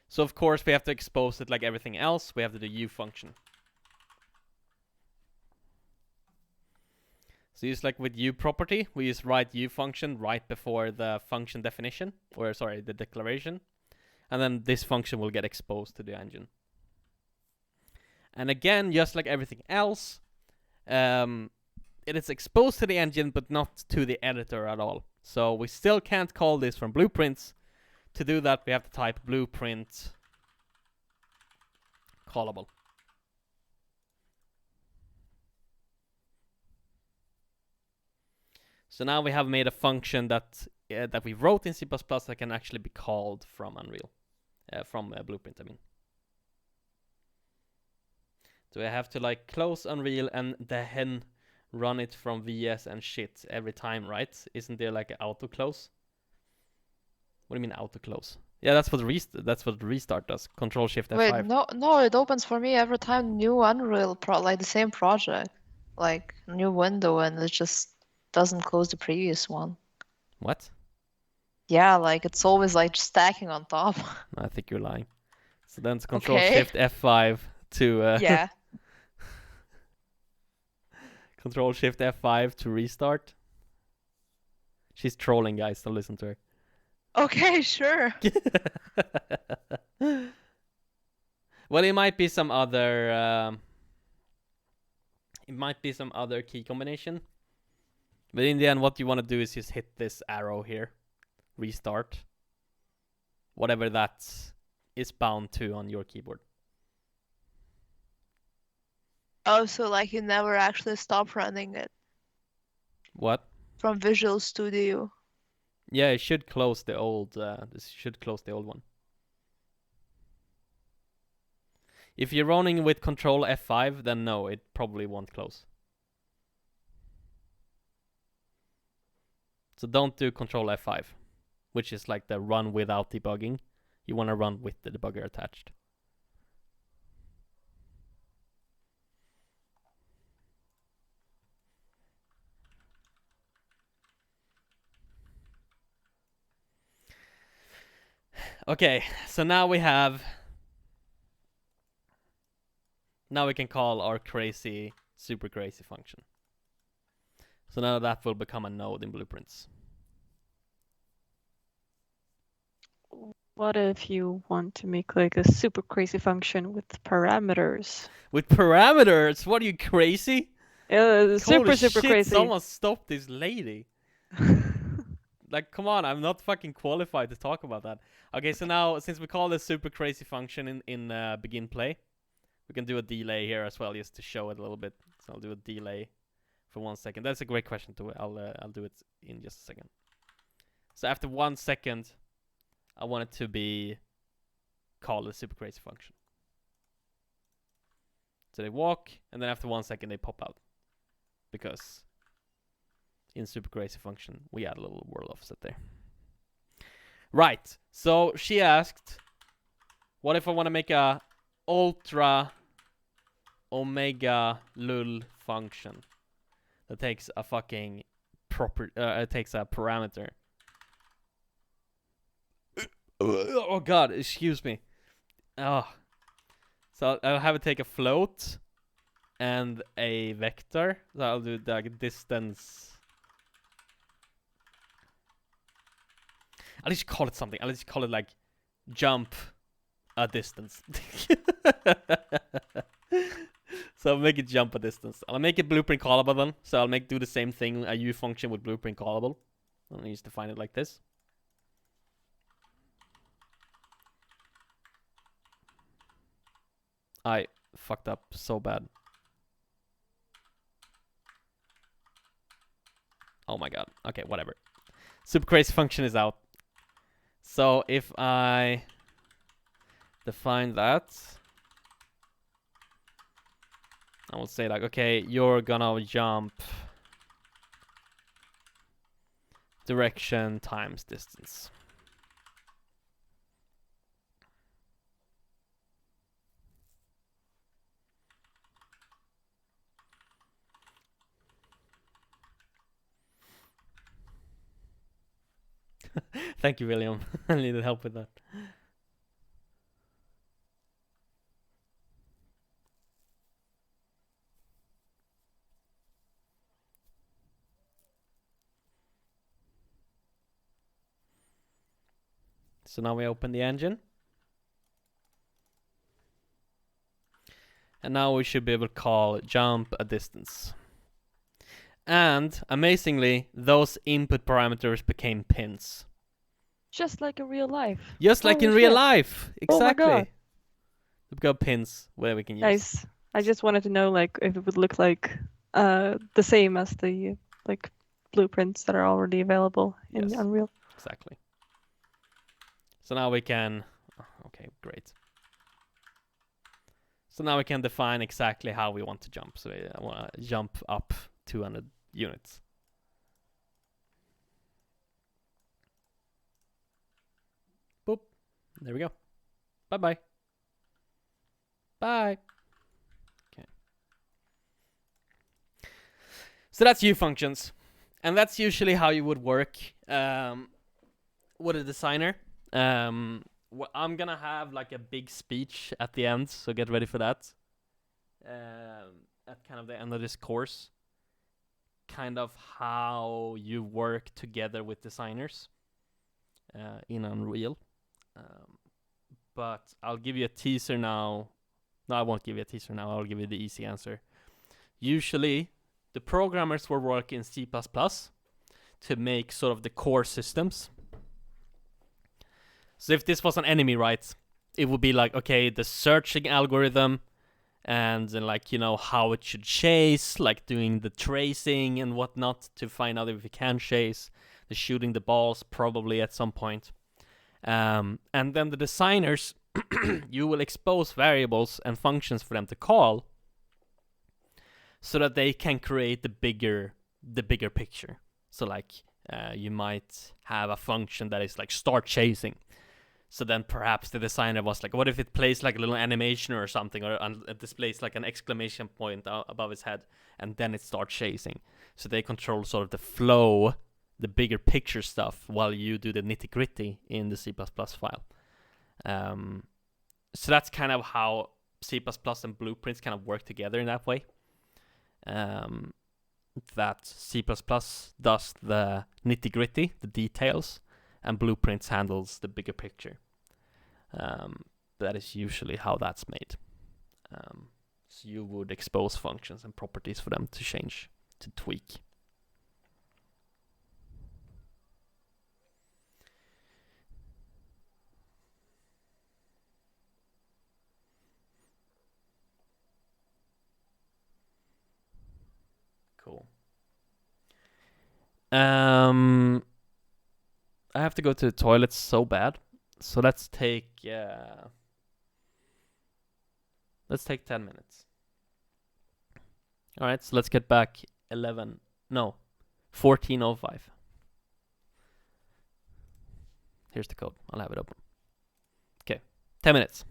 So of course we have to expose it like everything else. We have to do U function. So just like with U property, we just write U function right before the function definition, or sorry, the declaration. And then this function will get exposed to the engine. And again, just like everything else, it is exposed to the engine, but not to the editor at all. So we still can't call this from blueprints. To do that, we have to type blueprint callable. So now we have made a function that that we wrote in C++ that can actually be called from Unreal, from Blueprint, I mean. Do I have to like close Unreal and then run it from VS and shit every time, right? Isn't there like an auto close? What do you mean auto close? Yeah, that's what the restart does. Control Shift F5. Wait, no, it opens for me every time new Unreal like the same project, like new window, and it just doesn't close the previous one. What? Yeah, like it's always like stacking on top. I think you're lying. So then it's Control Okay. Shift F5 to Yeah. Control Shift F5 to restart. She's trolling, guys. Don't listen to her. Okay, sure. Well, it might be some other. It might be some other key combination. But in the end, what you want to do is just hit this arrow here, restart. Whatever that is bound to on your keyboard. Oh, so like you never actually stop running it What? from Visual Studio. Yeah, it should close the old. This should close the old one. If you're running with Control F5, then no, it probably won't close. So don't do Control F5, which is like the run without debugging. You want to run with the debugger attached. Okay, so now we have... Now we can call our crazy, super crazy function. So now that will become a node in Blueprints. What if you want to make like a super crazy function with parameters? With parameters? What, are you crazy? Super, Holy super shit, crazy. someone stop this lady. Like, come on, I'm not fucking qualified to talk about that. Okay, so now, since we call this super crazy function in begin play, we can do a delay here as well, just to show it a little bit. So I'll do a delay for 1 second. That's a great question too. I'll do it in just a second. So after 1 second, I want it to be called a super crazy function. So they walk, and then after 1 second they pop out, because in super crazy function we add a little world offset there. Right. So she asked, what if I want to make a ultra omega lul function that takes a fucking it takes a parameter. Oh god, excuse me. Oh. So I'll have it take a float and a vector. So I'll do like distance. I'll just call it something. I'll just call it like jump a distance. So I'll make it jump a distance. I'll make it blueprint callable then. So I'll do the same thing, a U function with blueprint callable. I'll just define it like this. I fucked up so bad. Oh my god. Okay, whatever. Super crazy function is out. So if I define that, I will say like, okay, you're gonna jump direction times distance. Thank you, William. I needed help with that. So now we open the engine. And now we should be able to call jump a distance. And amazingly, those input parameters became pins. Just like in real life. Just like in Holy real shit. life. Oh my Exactly. god. We've got pins where we can use. Nice. I just wanted to know like if it would look like the same as the like blueprints that are already available in Yes. Unreal. Exactly. So now we can... Okay, great. So now we can define exactly how we want to jump. So I want to jump up 200 units. Boop. There we go. Bye-bye. Bye. Okay. So that's U functions. And that's usually how you would work with a designer. I'm gonna have like a big speech at the end, so get ready for that. At kind of the end of this course. Kind of how you work together with designers in Unreal. But I'll give you a teaser now. No, I won't give you a teaser now. I'll give you the easy answer. Usually, the programmers will work in C++ to make sort of the core systems. So if this was an enemy, right, it would be like, okay, the searching algorithm and then like, you know, how it should chase, like doing the tracing and whatnot to find out if it can chase, the shooting the balls probably at some point. And then the designers, you will expose variables and functions for them to call so that they can create the bigger picture. So like you might have a function that is like start chasing. So then perhaps the designer was like, what if it plays like a little animation or something, or it displays like an exclamation point above his head, and then it starts chasing. So they control sort of the flow, the bigger picture stuff, while you do the nitty gritty in the C++ file. So that's kind of how C++ and blueprints kind of work together in that way. That C++ does the nitty gritty, the details, and blueprints handles the bigger picture. That is usually how that's made. So you would expose functions and properties for them to change, to tweak. Cool. I have to go to the toilet so bad. So let's take 10 minutes. All right, so let's get back 14:05. Here's the code. I'll have it open. Okay, 10 minutes.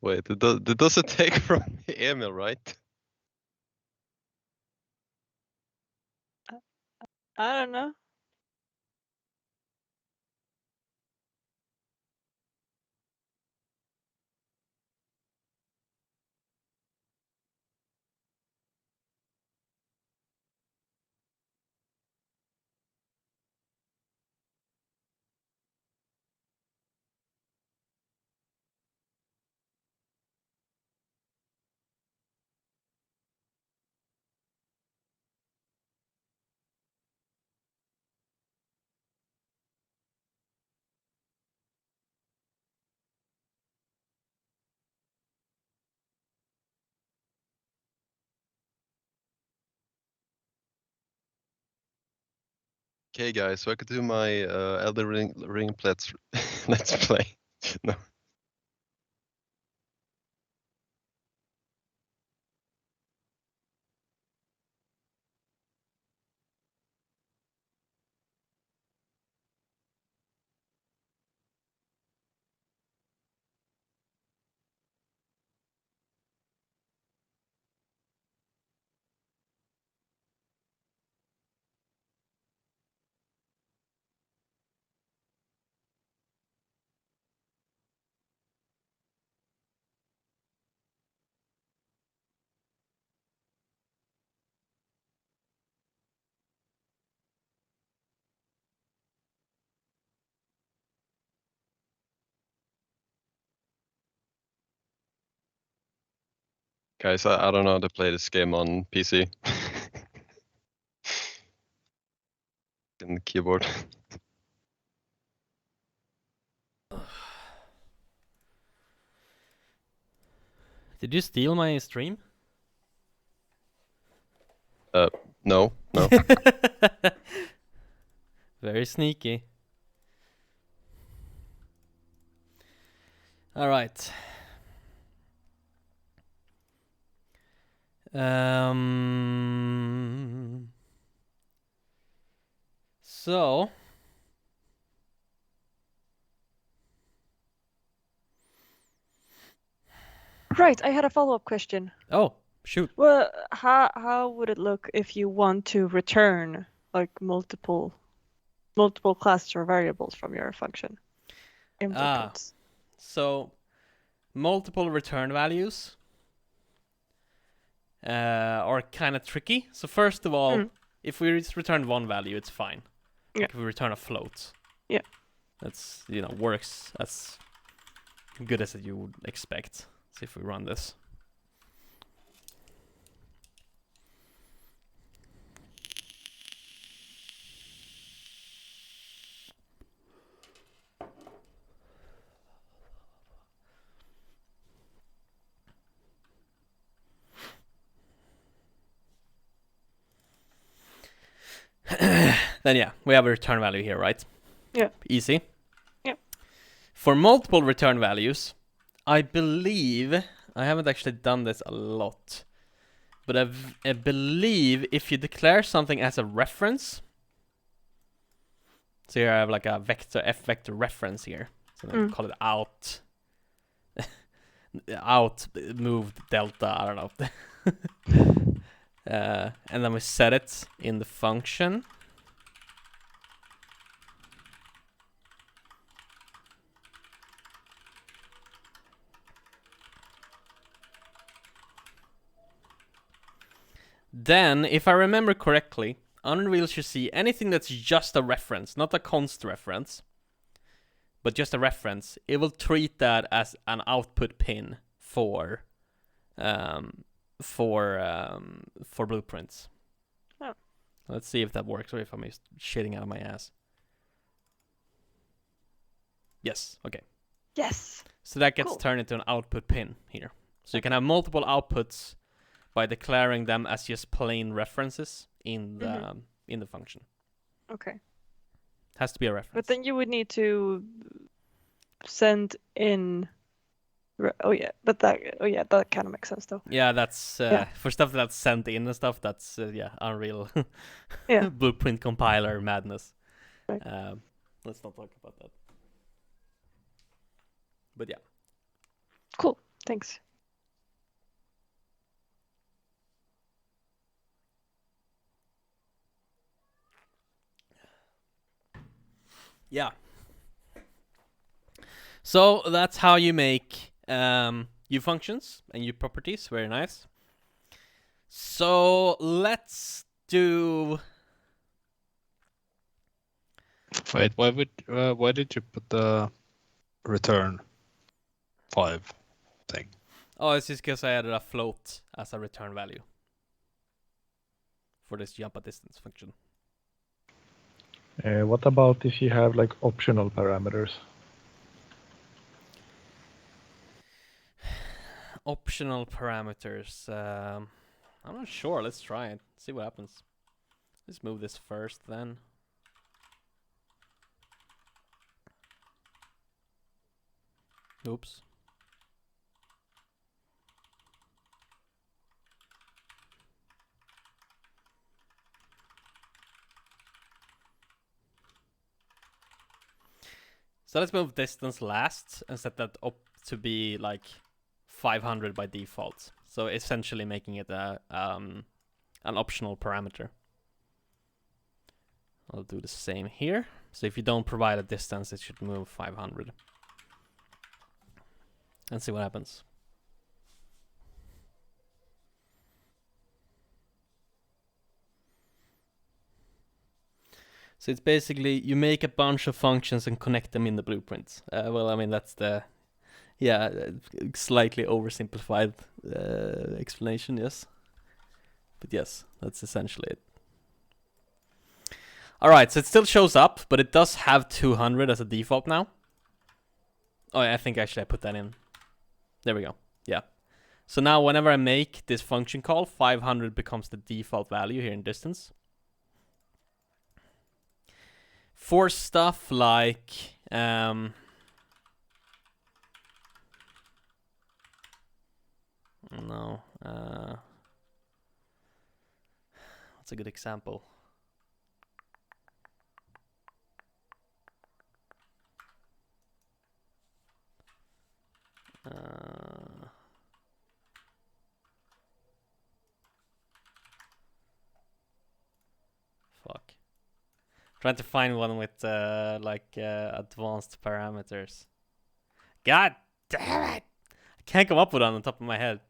Wait, it doesn't take from Emil, right? I don't know. Okay, guys, so I could do my Elder Ring let's play. No. Guys, I don't know how to play this game on PC. In the keyboard. Did you steal my stream? No. Very sneaky. All right. So Right, I had a follow-up question. oh, shoot. Well, how would it look if you want to return like multiple classes or variables from your function in blueprints? So multiple return values are kind of tricky. So first of all, if we just return one value, it's fine. Yeah. Like if we return a float, Yeah, that's works as good as you would expect. See if we run this. Then yeah, we have a return value here, right? Yeah. Easy. Yeah. For multiple return values, I believe, I haven't actually done this a lot, but I believe if you declare something as a reference, so here I have like a vector, f vector reference here, so then call it out, out moved delta, I don't know. And then we set it in the function. Then, if I remember correctly, Unreal should see anything that's just a reference, not a const reference, but just a reference. It will treat that as an output pin for blueprints. Oh. Let's see if that works or if I'm just shitting out of my ass. Yes. Okay. Yes. So that gets Cool. turned into an output pin here. So you can have multiple outputs by declaring them as just plain references in the function. Okay. Has to be a reference. But then you would need to send in. That kind of makes sense though. Yeah, that's for stuff that's sent in and stuff. That's Unreal. Yeah. Blueprint compiler madness. Right. Let's not talk about that. But yeah. Cool. Thanks. Yeah. So that's how you make U functions and U properties. Very nice. So let's do. Wait, why did you put the return 5 thing? Oh, it's just because I added a float as a return value for this jump at distance function. What about if you have like optional parameters? Optional parameters. I'm not sure. Let's try it. See what happens. Let's move this first then. Oops. So let's move distance last and set that up to be like 500 by default. So essentially making it an optional parameter. I'll do the same here. So if you don't provide a distance, it should move 500. And see what happens. So it's basically you make a bunch of functions and connect them in the blueprint. Well, I mean that's the slightly oversimplified explanation, yes. But yes, that's essentially it. All right, so it still shows up, but it does have 200 as a default now. Oh, I think actually I put that in. There we go. Yeah. So now whenever I make this function call, 500 becomes the default value here in distance. For stuff like no, what's a good example? Fuck. Trying to find one with advanced parameters. God damn it! I can't come up with one on the top of my head.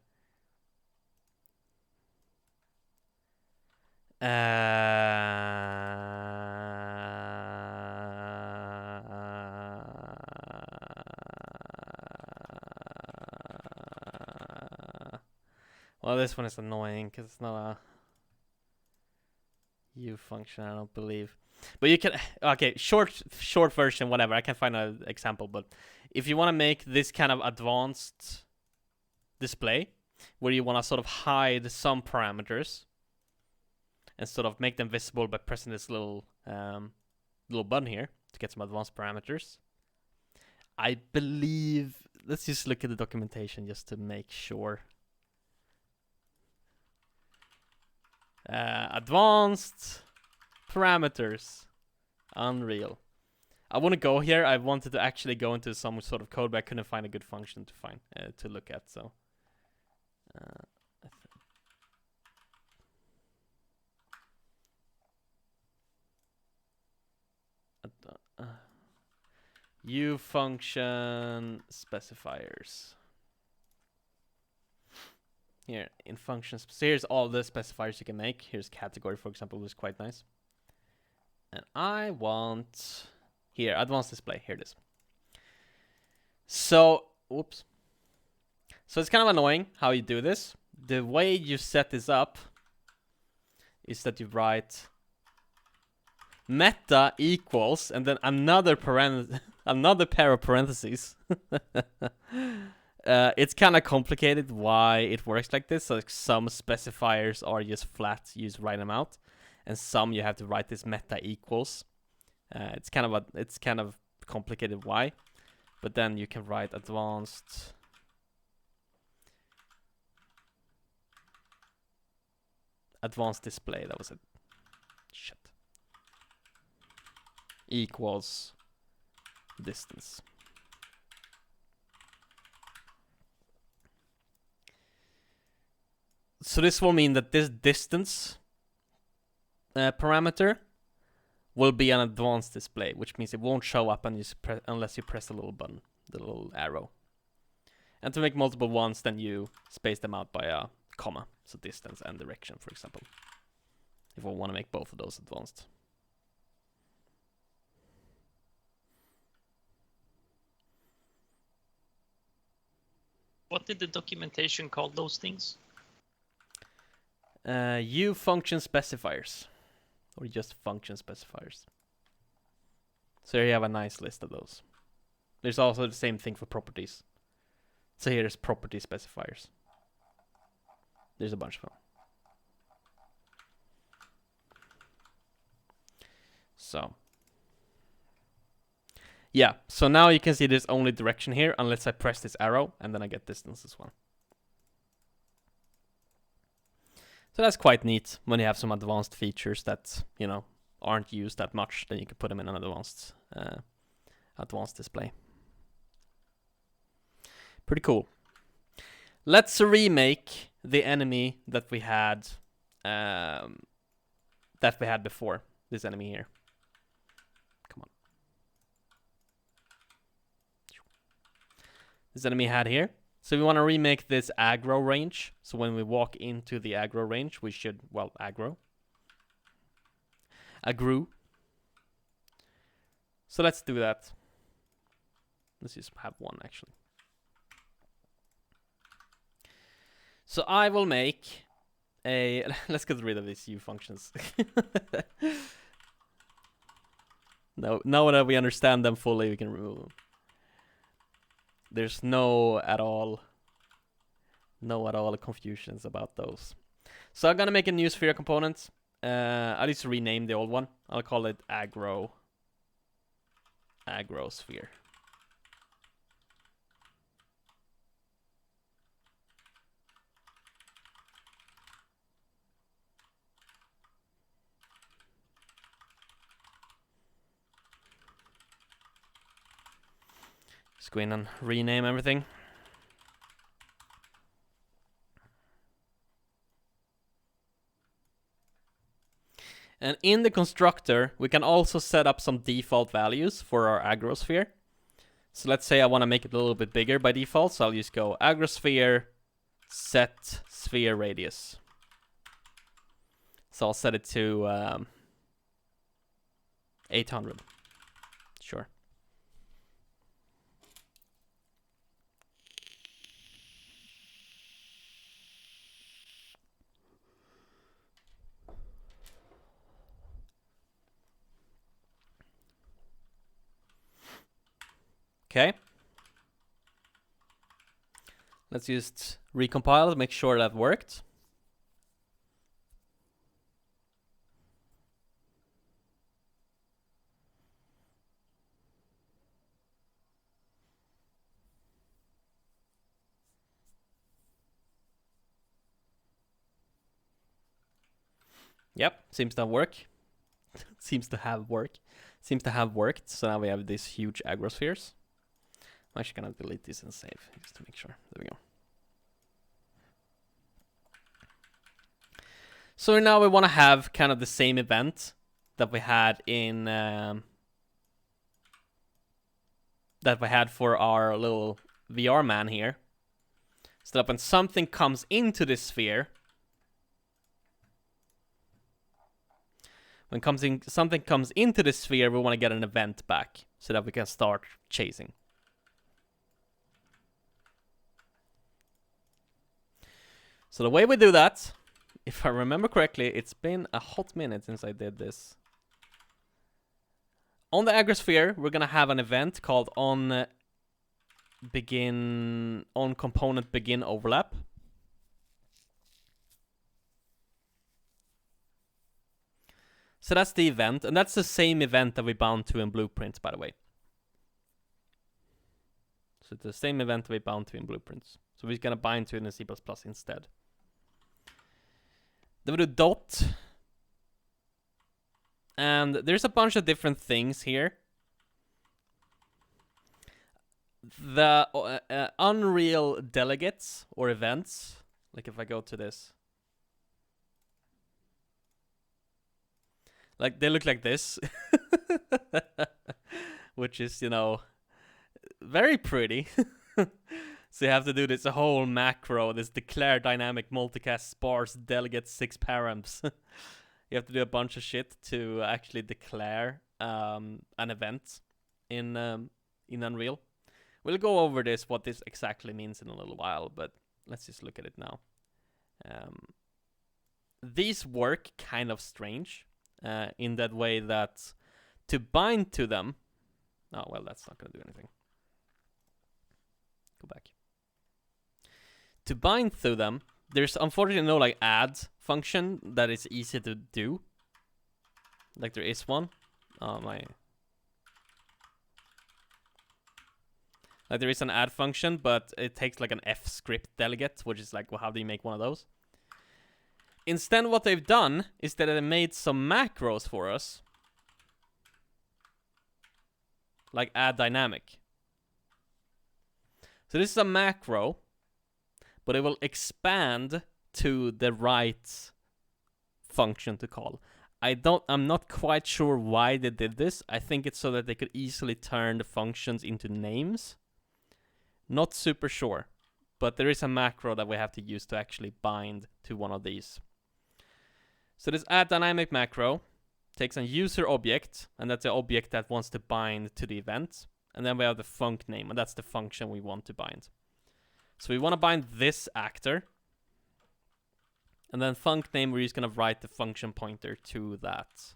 Well, this one is annoying because it's not a U function, I don't believe. But you can, okay, short version, whatever. I can find an example, but if you want to make this kind of advanced display, where you want to sort of hide some parameters and sort of make them visible by pressing this little button here to get some advanced parameters, I believe, let's just look at the documentation just to make sure. Advanced parameters, Unreal. I want to go here. I wanted to actually go into some sort of code, but I couldn't find a good function to find to look at. So, U function specifiers. Here in functions, so here's all the specifiers you can make. Here's category, for example, which is quite nice. And I want here advanced display. Here it is. So, whoops. So it's kind of annoying how you do this. The way you set this up is that you write meta equals and then another pair of parentheses. It's kind of complicated why it works like this. So like some specifiers are just flat, you just write them out, and some you have to write this meta equals. It's kind of complicated why, but then you can write advanced display. That was it. Shit. Equals distance. So this will mean that this distance parameter will be an advanced display, which means it won't show up unless you press the little button, the little arrow. And to make multiple ones, then you space them out by a comma, so distance and direction, for example. If we want to make both of those advanced. What did the documentation call those things? U function specifiers, or just function specifiers. So here you have a nice list of those. There's also the same thing for properties. So here's property specifiers. There's a bunch of them. So yeah, so now you can see there's only direction here unless I press this arrow, and then I get distance as well. So that's quite neat when you have some advanced features that, you know, aren't used that much. Then you can put them in an advanced display. Pretty cool. Let's remake the enemy that we had before. This enemy here. Come on. This enemy had here. So we want to remake this aggro range. So when we walk into the aggro range, we should, well, aggro. So let's do that. Let's just have one actually. So I will make a, let's get rid of these U functions. Now that we understand them fully, we can remove them. There's no at all confusions about those. So I'm gonna make a new sphere component. I'll just rename the old one. I'll call it aggro sphere. Just go in and rename everything. And in the constructor, we can also set up some default values for our agrosphere. So let's say I want to make it a little bit bigger by default. So I'll just go agrosphere set sphere radius. So I'll set it to 800. Sure. Okay. Let's just recompile to make sure that worked. Yep, seems to work. Seems to have worked. So now we have these huge agrospheres. I'm actually gonna delete this and save just to make sure. There we go. So now we want to have kind of the same event that we had in that we had for our little VR man here. So that when something comes into this sphere, when something comes into the sphere, we want to get an event back so that we can start chasing. So the way we do that, if I remember correctly, it's been a hot minute since I did this. On the agrosphere, we're gonna have an event called on component begin overlap. So that's the event, and that's the same event that we bound to in Blueprints, by the way. So it's the same event we bound to in Blueprints. So we're gonna bind to it in C++ instead. Then we do dot. And there's a bunch of different things here. The Unreal delegates or events, like if I go to this, Like they look like this, which is, you know, very pretty. So you have to do this whole macro, this declare dynamic multicast sparse delegate 6 params. You have to do a bunch of shit to actually declare an event in Unreal. We'll go over this, what this exactly means in a little while, but let's just look at it now. These work kind of strange in that way that to bind to them... Oh, well, that's not going to do anything. Go back. To bind through them, there's unfortunately no like add function that is easy to do. Like there is one. Oh my. Like there is an add function, but it takes like an F script delegate, which is like, well, how do you make one of those? Instead, what they've done is that they made some macros for us, like add dynamic. So this is a macro, but it will expand to the right function to call. I'm not quite sure why they did this. I think it's so that they could easily turn the functions into names. Not super sure, but there is a macro that we have to use to actually bind to one of these. So this add dynamic macro takes a user object, and that's the object that wants to bind to the event. And then we have the func name, and that's the function we want to bind. So we want to bind this actor. And then func name, we're just going to write the function pointer to that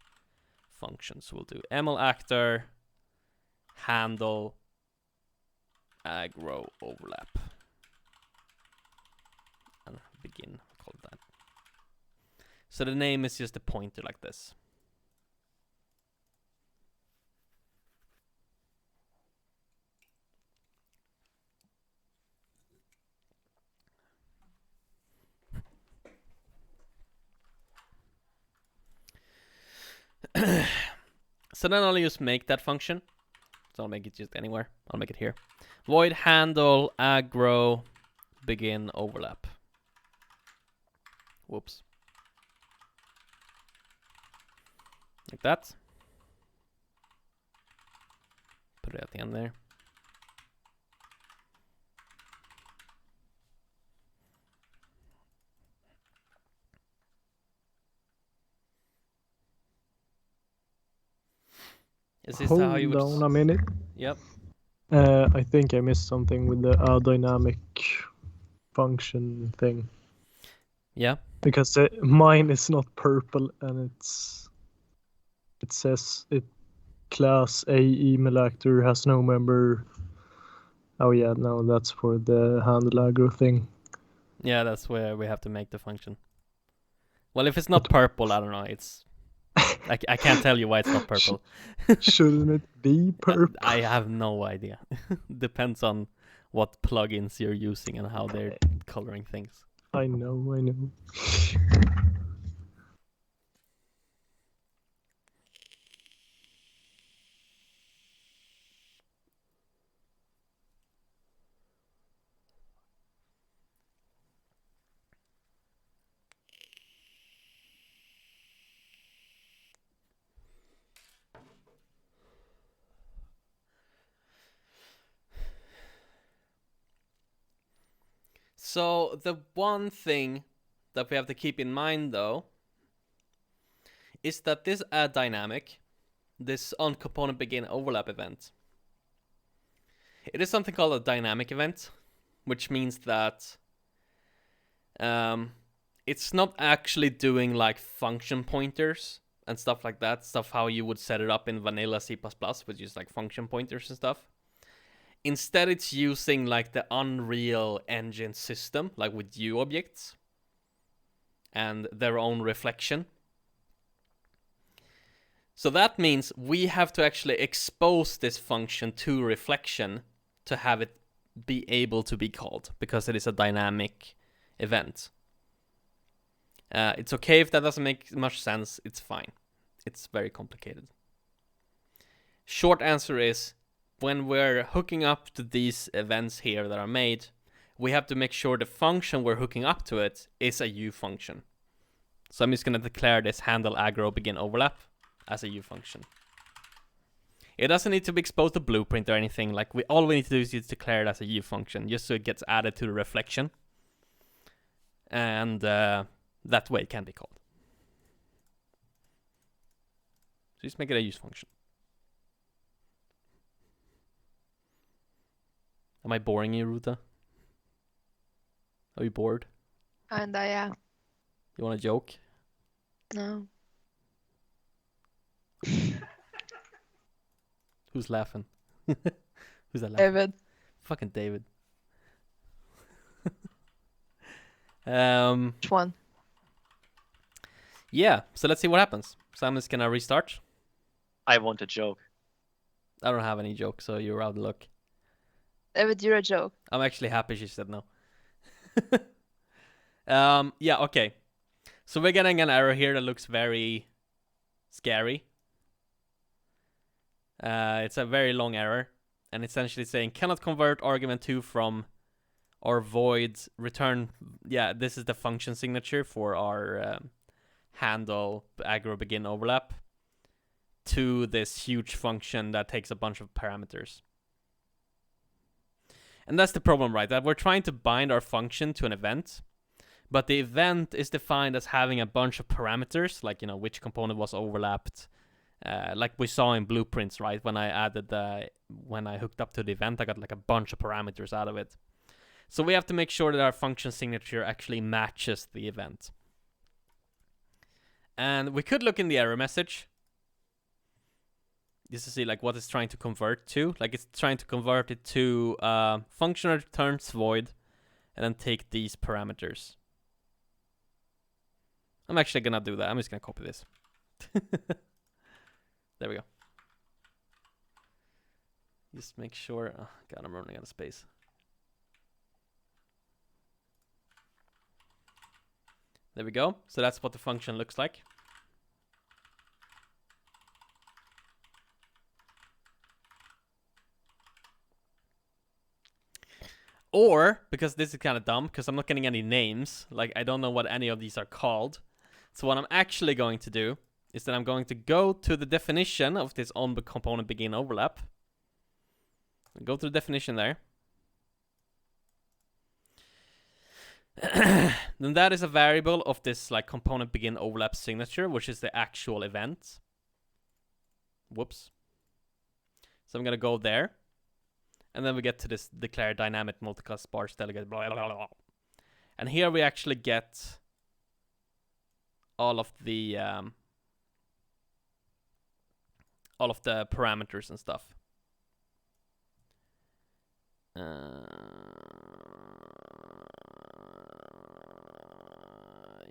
function. So we'll do ml actor handle aggro overlap. And begin, call it that. So the name is just a pointer like this. So then I'll just make that function. So I'll make it just anywhere. I'll make it here. Void handle aggro begin overlap. Whoops. Like that. Put it at the end there. Is this how you would... Hold on a minute. Yep. I think I missed something with the dynamic function thing. Yeah. Because mine is not purple, and it says it class A email actor has no member. Oh yeah, no, that's for the handle aggro thing. Yeah, that's where we have to make the function. Well, if it's not purple, I don't know. It's I can't tell you why it's not purple. Shouldn't it be purple? I have no idea. Depends on what plugins you're using and how they're coloring things. I know. So the one thing that we have to keep in mind though is that this add dynamic, this on component begin overlap event, it is something called a dynamic event, which means that it's not actually doing like function pointers and stuff like that, stuff how you would set it up in vanilla C++, which is like function pointers and stuff. Instead, it's using like the Unreal Engine system, like with view objects and their own reflection. So that means we have to actually expose this function to reflection to have it be able to be called, because it is a dynamic event. It's okay if that doesn't make much sense, it's fine. It's very complicated. Short answer is, when we're hooking up to these events here that are made, we have to make sure the function we're hooking up to it is a U function. So I'm just going to declare this handle aggro begin overlap. as a U function. It doesn't need to be exposed to Blueprint or anything. Like all we need to do is just declare it as a U function, just so it gets added to the reflection, and that way it can be called. So just make it a use function. Am I boring you, Ruta? Are you bored? Kinda, yeah. You want a joke? No. Who's laughing? Who's that laughing? David. Fucking David. Which one? Yeah, so let's see what happens. So I'm just gonna restart. I want a joke. I don't have any jokes, so you're out of luck. David, you're a joke. I'm actually happy she said no. Yeah, okay. So we're getting an error here that looks very scary. It's a very long error, and essentially saying cannot convert argument 2 from or void return. Yeah, this is the function signature for our handle aggro begin overlap to this huge function that takes a bunch of parameters. And that's the problem, right? That we're trying to bind our function to an event, but the event is defined as having a bunch of parameters, like, you know, which component was overlapped, like we saw in blueprints, right? When I hooked up to the event, I got like a bunch of parameters out of it. So we have to make sure that our function signature actually matches the event. And we could look in the error message just to see like what it's trying to convert to. Like it's trying to convert it to function returns void and then take these parameters. I'm actually gonna do that. I'm just gonna copy this. There we go. Just make sure. Oh god, I'm running out of space. There we go. So that's what the function looks like. Or, because this is kind of dumb, because I'm not getting any names, like I don't know what any of these are called. So what I'm actually going to do is that I'm going to go to the definition of this on component begin overlap. Go to the definition there. Then that is a variable of this like component begin overlap signature, which is the actual event. Whoops. So I'm gonna go there. And then we get to this declare dynamic multiclass sparse delegate, blah, blah, blah, blah. And here we actually get all of the parameters and stuff.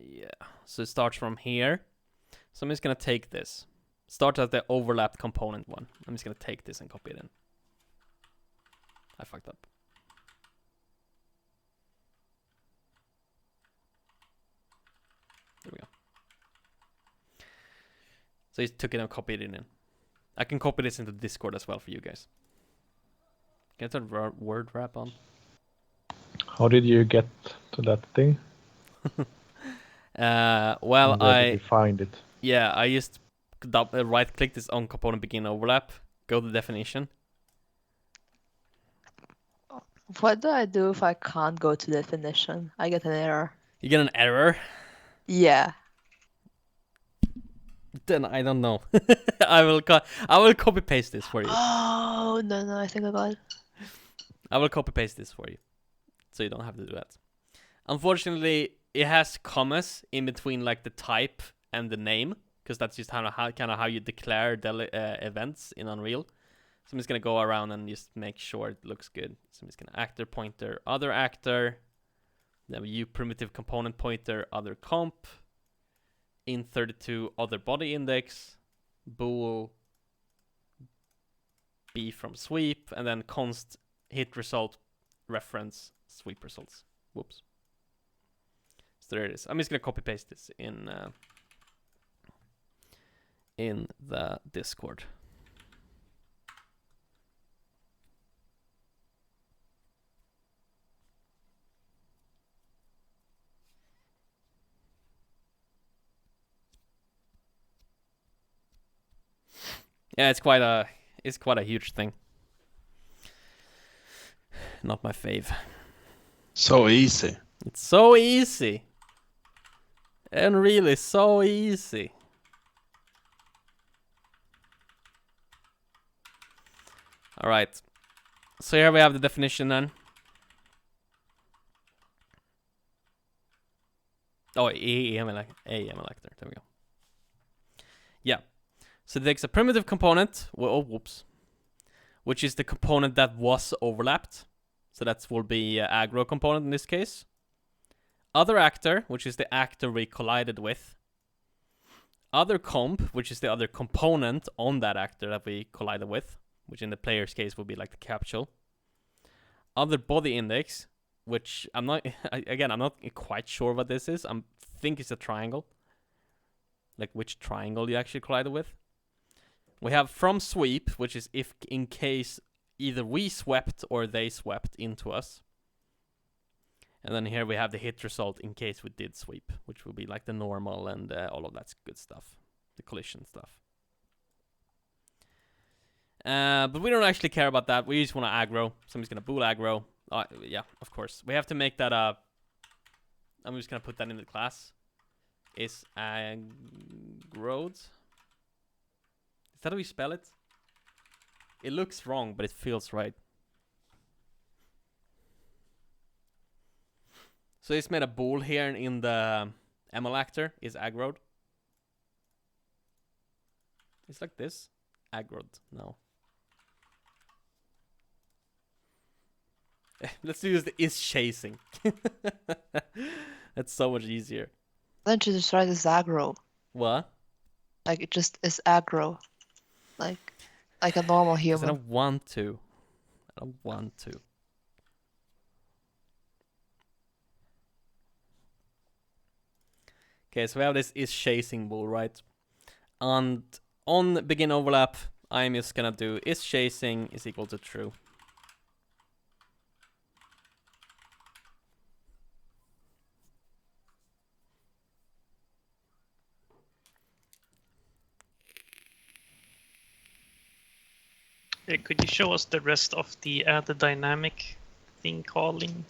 Yeah, so it starts from here. So I'm just gonna take this. Start as the overlapped component one. I'm just gonna take this and copy it in. I fucked up. There we go. So he took it and copied it in. I can copy this into Discord as well for you guys. Can I turn word wrap on? How did you get to that thing? Well, And where did you find it? Yeah, I just right click this on component begin overlap, go to definition. What do I do if I can't go to definition? I get an error. You get an error? Yeah. Then I don't know. I will copy paste this for you. Oh, no, I think I got it. I will copy paste this for you, so you don't have to do that. Unfortunately, it has commas in between like the type and the name, because that's just kind of how you declare events in Unreal. So I'm just gonna go around and just make sure it looks good. So I'm just gonna actor pointer, other actor, then u primitive component pointer, other comp, in32 other body index, bool b from sweep, and then const hit result reference sweep results. Whoops. So there it is. I'm just gonna copy paste this in the Discord. Yeah, it's quite a huge thing. Not my fave. So easy. It's so easy. And really so easy. Alright. So here we have the definition then. Oh, AM elector. There we go. Yeah. So it takes a primitive component. Oh, whoops. Which is the component that was overlapped. So that will be aggro component in this case. Other actor, which is the actor we collided with. Other comp, which is the other component on that actor that we collided with. Which in the player's case would be like the capsule. Other body index, which I'm not quite sure what this is. I think it's a triangle. Like which triangle you actually collided with. We have from sweep, which is if in case either we swept or they swept into us. And then here we have the hit result in case we did sweep, which will be like the normal and all of that good stuff. The collision stuff. But we don't actually care about that. We just want to aggro. Somebody's going to bool aggro. Yeah, of course. We have to make that I'm just going to put that in the class. Is aggroed. Is that how you spell it? It looks wrong, but it feels right. So it's made a bool here in the ML actor is aggroed. It's like this. Aggroed. No. Let's use the is chasing. That's so much easier. Why don't you just write as aggro? What? Like it just is aggro. Like a normal 'Cause human. I don't want to. I don't want to. Okay, so we have this is chasing bool, right? And on begin overlap, I'm just gonna do is chasing is equal to true. Could you show us the rest of the dynamic thing calling?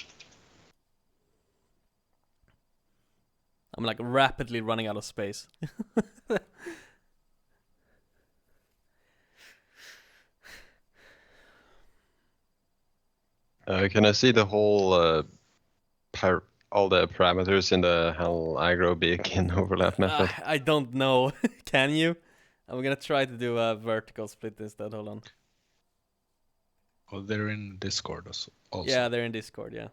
I'm like rapidly running out of space. Can I see the whole all the parameters in the hell aggro begin overlap method? I don't know. Can you? I'm gonna try to do a vertical split instead. Hold on. Oh, they're in Discord also. Yeah, they're in Discord. Yeah.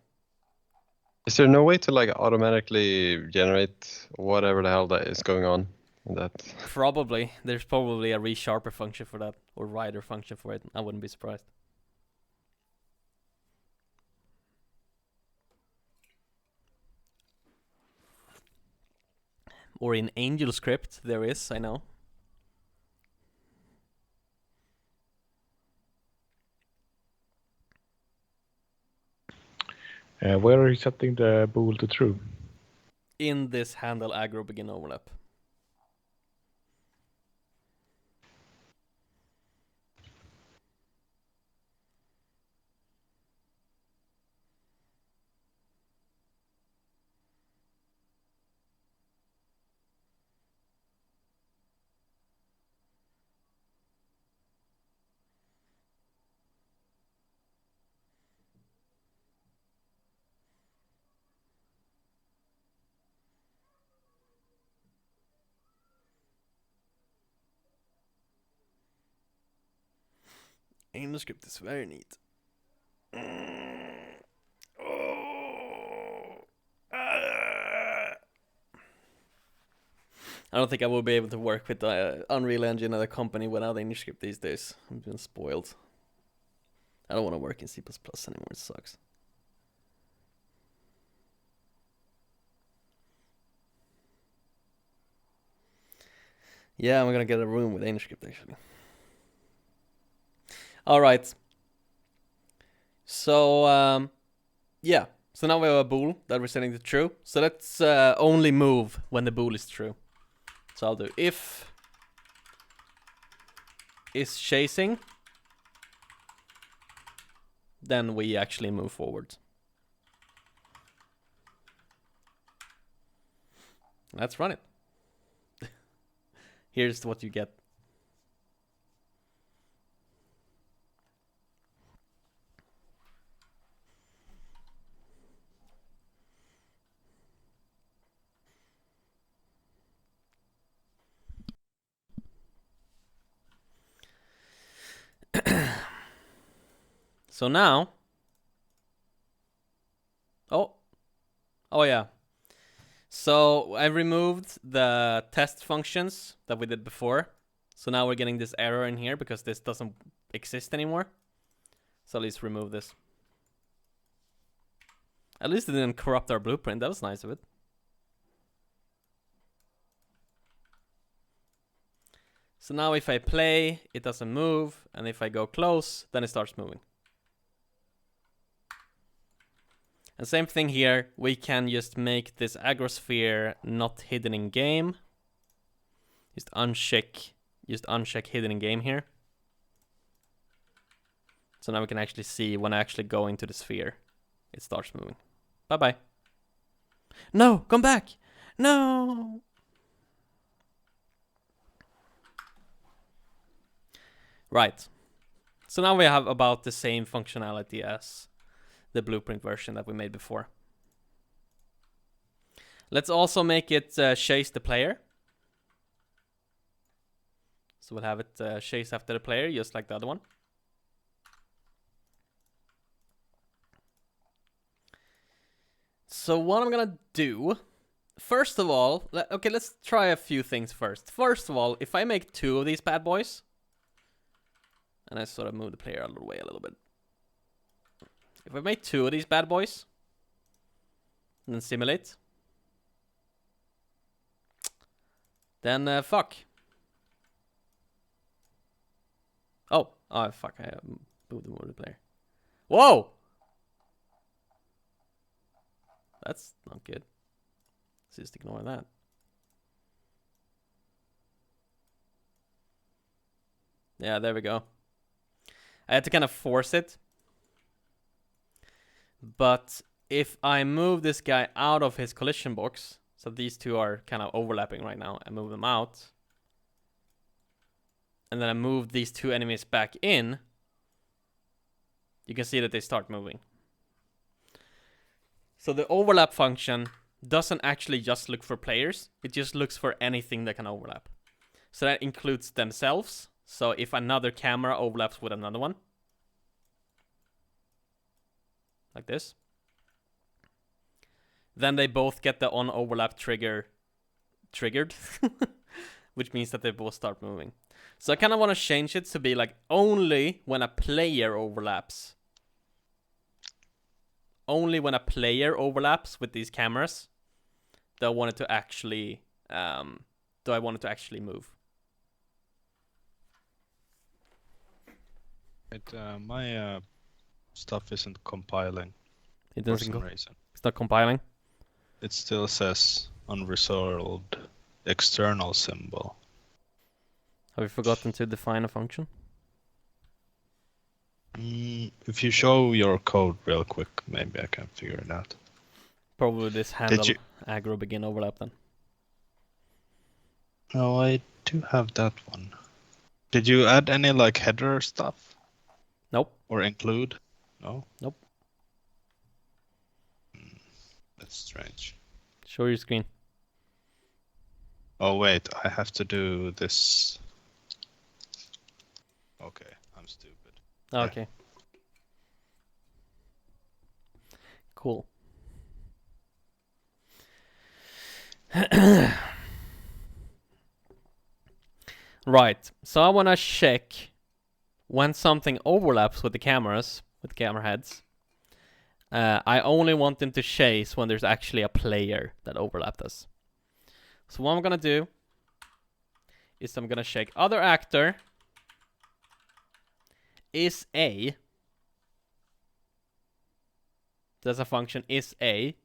Is there no way to like automatically generate whatever the hell that is going on in that? Probably. There's probably a resharper function for that or writer function for it. I wouldn't be surprised. Or in AngelScript, there is, I know. Where are you setting the bool to true? In this handle aggro begin overlap. AngelScript is very neat. I don't think I will be able to work with Unreal Engine at a company without AngelScript these days. I've been spoiled. I don't want to work in C++ anymore. It sucks. Yeah, I'm gonna get a room with AngelScript actually. All right. So yeah. So now we have a bool that we're setting to true. So let's only move when the bool is true. So I'll do if is chasing, then we actually move forward. Let's run it. Here's what you get. So now, oh yeah. So I removed the test functions that we did before. So now we're getting this error in here because this doesn't exist anymore. So let's remove this. At least it didn't corrupt our blueprint. That was nice of it. So now if I play, it doesn't move. And if I go close, then it starts moving. And same thing here. We can just make this agrosphere not hidden in game. Just uncheck hidden in game here. So now we can actually see when I actually go into the sphere, it starts moving. Bye-bye. No, come back. No. Right. So now we have about the same functionality as the blueprint version that we made before. Let's also make it chase the player. So we'll have it chase after the player, just like the other one. So what I'm gonna do, first of all, okay, let's try a few things first. First of all, if I make 2 of these bad boys, and I sort of move the player out of the way a little bit. If I make 2 of these bad boys, and then simulate, then fuck. Oh, fuck, I moved the player. Whoa! That's not good. Let's just ignore that. Yeah, there we go. I had to kind of force it. But if I move this guy out of his collision box, so these two are kind of overlapping right now, I move them out. And then I move these 2 enemies back in. You can see that they start moving. So the overlap function doesn't actually just look for players. It just looks for anything that can overlap. So that includes themselves. So if another camera overlaps with another one, like this, then they both get the on overlap triggered, which means that they both start moving. So I kind of want to change it to be like only when a player overlaps. Only when a player overlaps with these cameras, do I want it to actually move. My stuff isn't compiling. It for doesn't some go. reason. It's not compiling. It still says unresolved external symbol. Have you forgotten to define a function? If you show your code real quick, maybe I can figure it out. Probably this handle aggro begin overlap then. No, I do have that one. Did you add any like header stuff? Nope. Or include? No? Nope. That's strange. Show your screen. Oh wait, I have to do this. Okay, I'm stupid. Okay. Cool. Right. So I want to check when something overlaps with the cameras, with the camera heads. I only want them to chase when there's actually a player that overlapped us. So what I'm gonna do is I'm gonna check other actor is A. There's a function is A.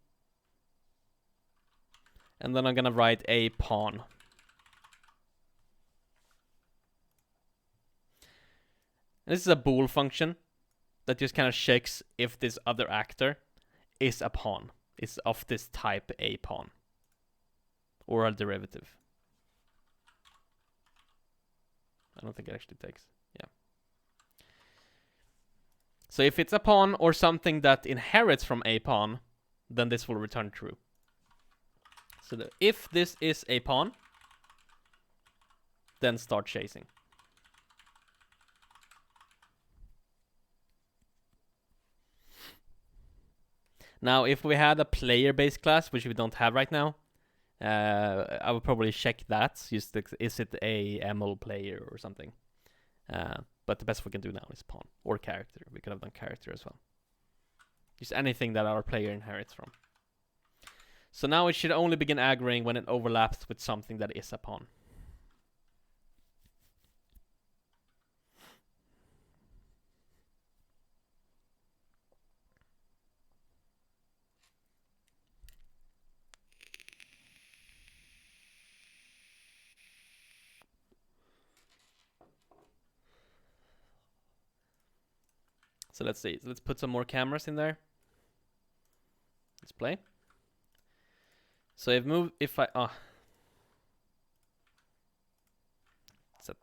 And then I'm gonna write a pawn. This is a bool function that just kind of checks if this other actor is a pawn, is of this type a pawn, or a derivative. I don't think it actually takes, yeah. So if it's a pawn or something that inherits from a pawn, then this will return true. So if this is a pawn, then start chasing. Now, if we had a player-based class, which we don't have right now, I would probably check that. Just is it a ML player or something? But the best we can do now is pawn or character. We could have done character as well. Just anything that our player inherits from. So now it should only begin aggroing when it overlaps with something that is a pawn. So let's see. Let's put some more cameras in there. Let's play. So if I set.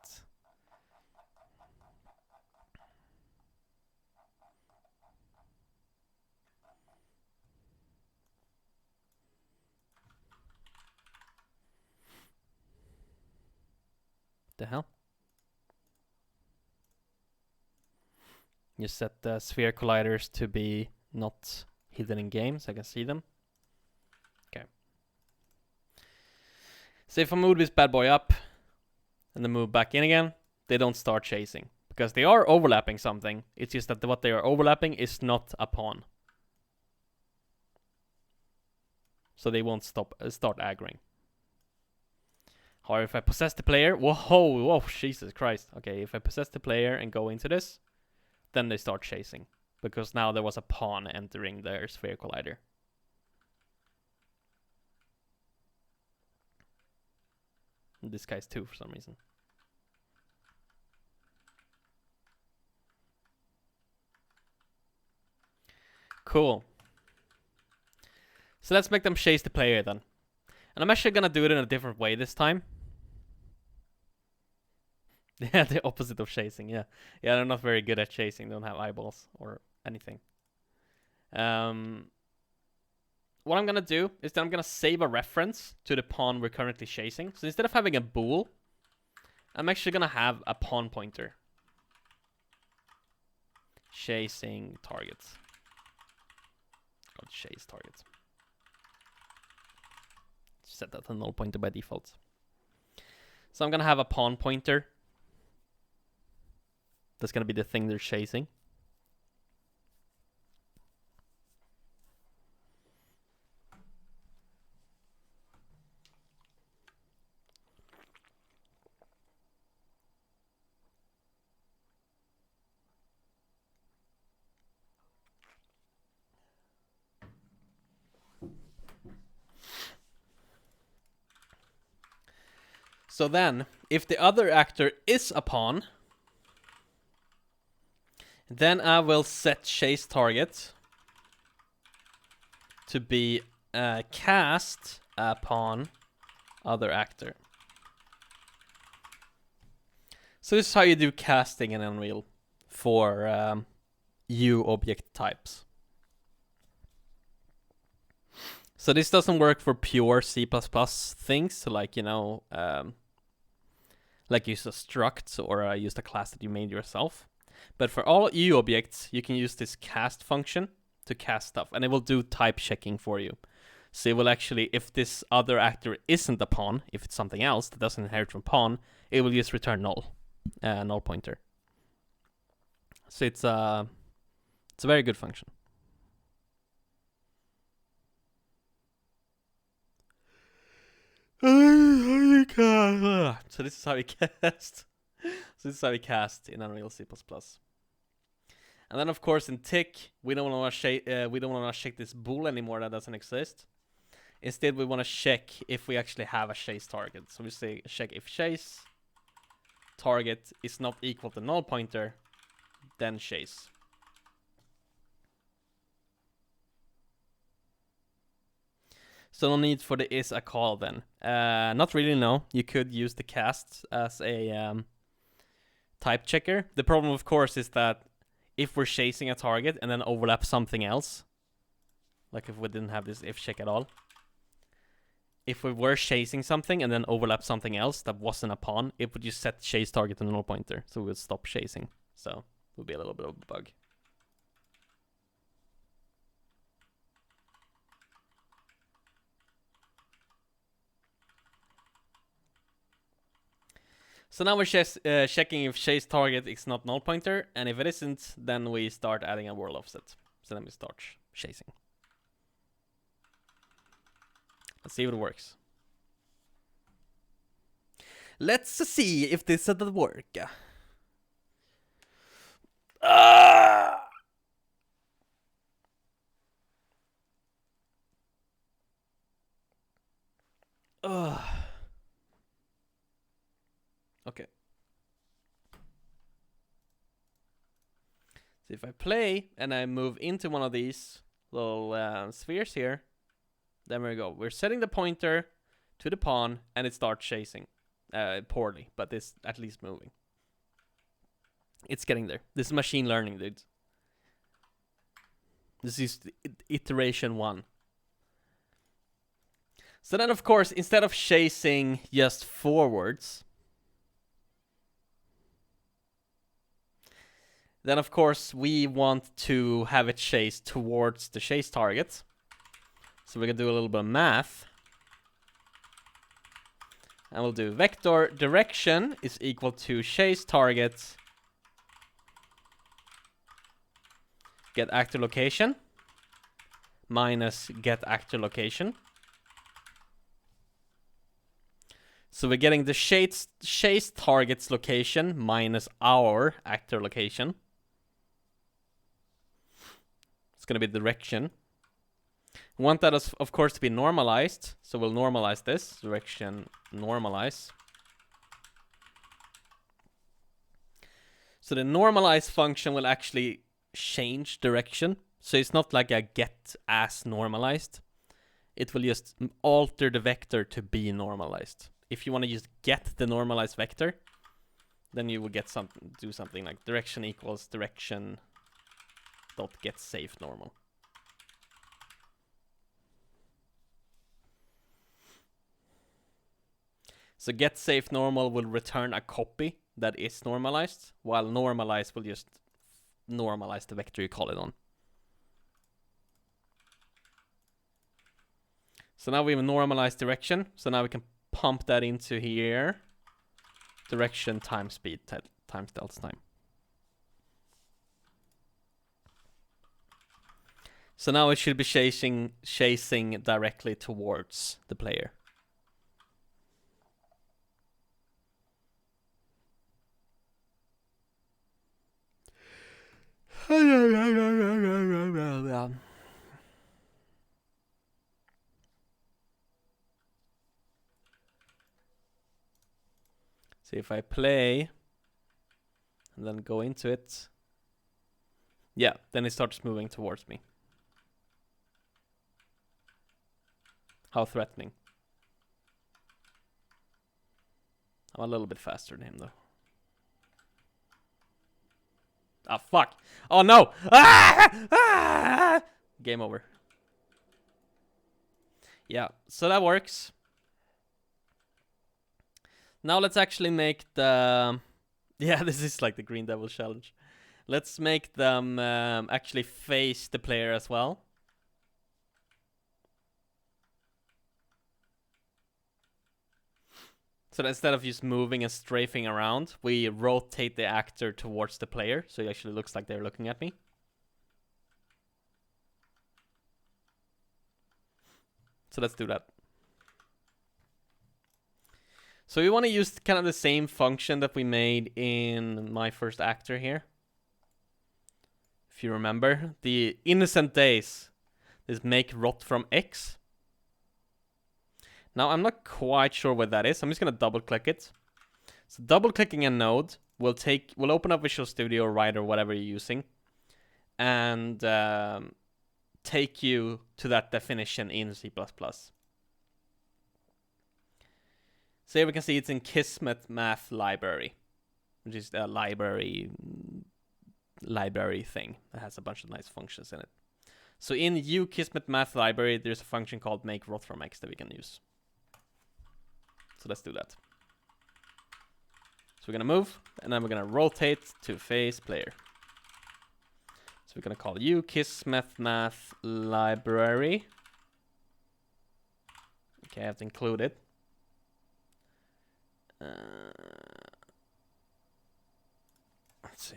The hell? You set the sphere colliders to be not hidden in game, so I can see them. Okay. So if I move this bad boy up and then move back in again, they don't start chasing because they are overlapping something. It's just that what they are overlapping is not a pawn, so they won't start aggroing. However, if I possess the player, whoa, Jesus Christ. Okay, if I possess the player and go into this, then they start chasing because now there was a pawn entering their sphere collider. And this guy's 2 for some reason. Cool. So let's make them chase the player then. And I'm actually gonna do it in a different way this time. Yeah, the opposite of chasing, yeah. Yeah, they're not very good at chasing, they don't have eyeballs or anything. What I'm gonna do is that I'm gonna save a reference to the pawn we're currently chasing. So instead of having a bool, I'm actually gonna have a pawn pointer. Chasing targets. Called chase targets. Set that to null pointer by default. So I'm gonna have a pawn pointer. That's gonna be the thing they're chasing. So then, if the other actor is a pawn, then I will set chase target to be cast upon other actor. So this is how you do casting in Unreal for U object types. So this doesn't work for pure C++ things, like, you know, like use a struct or use a class that you made yourself. But for all U objects, you can use this cast function to cast stuff, and it will do type checking for you. So it will actually, if this other actor isn't a pawn, if it's something else that doesn't inherit from pawn, it will just return null, null pointer. So it's a very good function. So this is how we cast. So this is how we cast in Unreal C++. And then of course in tick, we don't want to check this bool anymore that doesn't exist. Instead, we want to check if we actually have a chase target. So we say check if chase target is not equal to null pointer, then chase. So no need for the is a call then. Not really, no. You could use the cast as a type checker. The problem, of course, is that if we're chasing a target and then overlap something else, like if we didn't have this if check at all, if we were chasing something and then overlap something else that wasn't a pawn, it would just set chase target to the null pointer, so we would stop chasing. So it would be a little bit of a bug. So now we're checking if chase target is not null pointer, and if it isn't, then we start adding a world offset. So then we start chasing. Let's see if it works. Let's see if this will work. Okay. So if I play and I move into one of these little spheres here, then we go. We're setting the pointer to the pawn and it starts chasing. Poorly, but it's at least moving. It's getting there. This is machine learning, dude. This is iteration 1. So then, of course, instead of chasing just forwards, then of course we want to have it chase towards the chase target. So we're gonna do a little bit of math. And we'll do vector direction is equal to chase target get actor location minus get actor location. So we're getting the chase target's location minus our actor location. It's going to be direction. We want that, of course, to be normalized. So we'll normalize this. Direction normalize. So the normalize function will actually change direction. So it's not like a get as normalized. It will just alter the vector to be normalized. If you want to just get the normalized vector, then you will get do something like direction equals direction dot get safe normal. So get safe normal will return a copy that is normalized, while normalize will just normalize the vector you call it on. So now we have normalized direction. So now we can pump that into here. Direction times speed times delta time. So now it should be chasing directly towards the player. See if I play and then go into it. Yeah, then it starts moving towards me. How threatening. I'm a little bit faster than him though. Ah, fuck. Oh no! Ah! Ah! Game over. Yeah, so that works. Now let's actually make the... Yeah, this is like the Green Devil challenge. Let's make them actually face the player as well. So that instead of just moving and strafing around, we rotate the actor towards the player, so it actually looks like they're looking at me. So let's do that. So we want to use kind of the same function that we made in my first actor here. If you remember, the innocent days is make rot from X. Now I'm not quite sure what that is. I'm just gonna double click it. So double clicking a node we'll open up Visual Studio or Writer, whatever you're using, and take you to that definition in C++. So here we can see it's in Kismet Math Library, which is a library thing that has a bunch of nice functions in it. So in Kismet Math Library, there's a function called make rot from x that we can use. So let's do that. So we're gonna move, and then we're gonna rotate to face player. So we're gonna call Kismet Math Library. Okay, I have to include it. Let's see.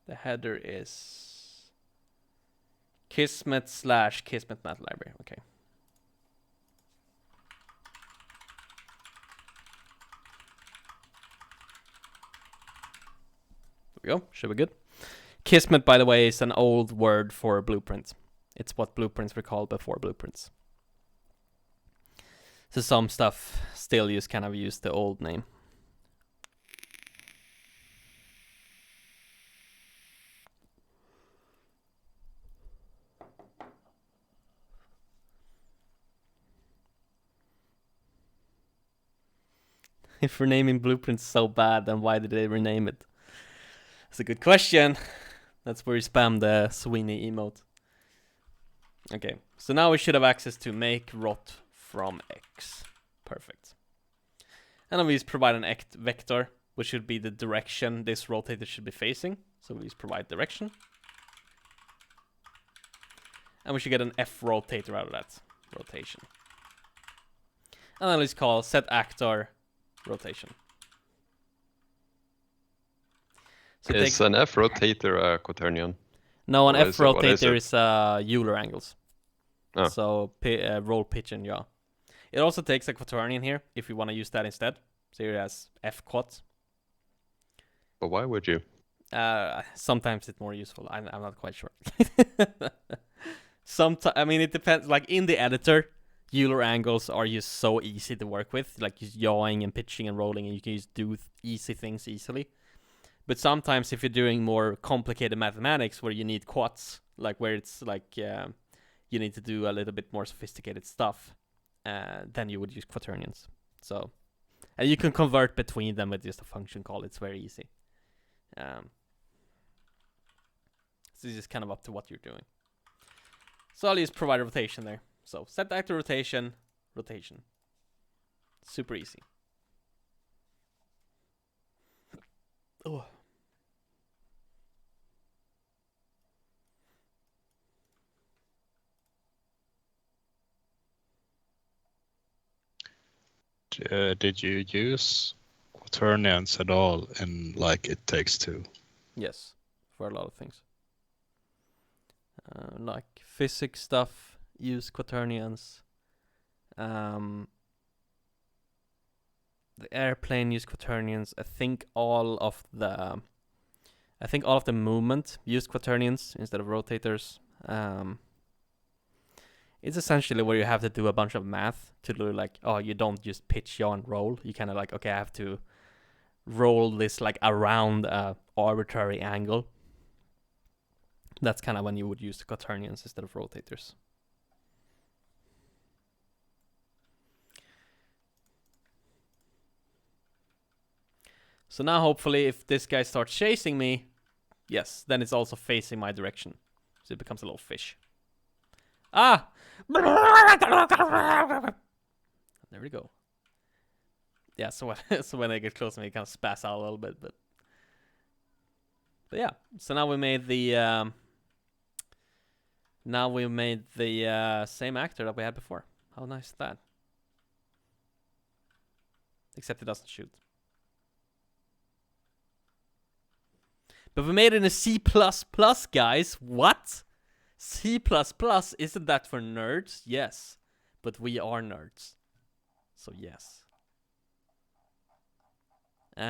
The header is Kismet/Kismet Math Library. Okay. There we go. Should be good. Kismet, by the way, is an old word for blueprint. It's what blueprints were called before blueprints. So some stuff still use the old name. If renaming blueprints so bad, then why did they rename it? That's a good question. That's where you spam the Sweeney emote. Okay, so now we should have access to make rot from x. Perfect. And then we just provide an vector, which should be the direction this rotator should be facing. So we just provide direction. And we should get an f rotator out of that rotation. And then let's call set actor rotation. So is an F rotator a quaternion? No, an F What is rotator it? is Euler angles. Oh. So roll, pitch, and yaw. It also takes a quaternion here if you want to use that instead. So here it has F quat. But why would you? Sometimes it's more useful. I'm not quite sure. I mean, it depends. Like in the editor, Euler angles are just so easy to work with. Like just yawing and pitching and rolling, and you can just do easy things easily. But sometimes if you're doing more complicated mathematics where you need quats, like where it's like you need to do a little bit more sophisticated stuff, then you would use quaternions. So, and you can convert between them with just a function call. It's very easy. So this is kind of up to what you're doing. So I'll just provide a rotation there. So set actor rotation, rotation. Super easy. Oh. Did you use quaternions at all in like It Takes Two? Yes, for a lot of things. Like physics stuff, use quaternions. The airplane use quaternions. I think all of the movement used quaternions instead of rotators. It's essentially where you have to do a bunch of math to do like, oh, you don't just pitch, yaw, and roll. You kind of like, okay, I have to roll this like around a arbitrary angle. That's kind of when you would use the quaternions instead of rotators. So now hopefully if this guy starts chasing me, yes, then it's also facing my direction. So it becomes a little fish. Ah! There we go. Yeah, so when I get close to me, it kind of spaz out a little bit, but yeah. So now we made the same actor that we had before. How nice is that? Except it doesn't shoot. But we made it in a C++, guys. What? C++? Isn't that for nerds? Yes. But we are nerds. So yes. Just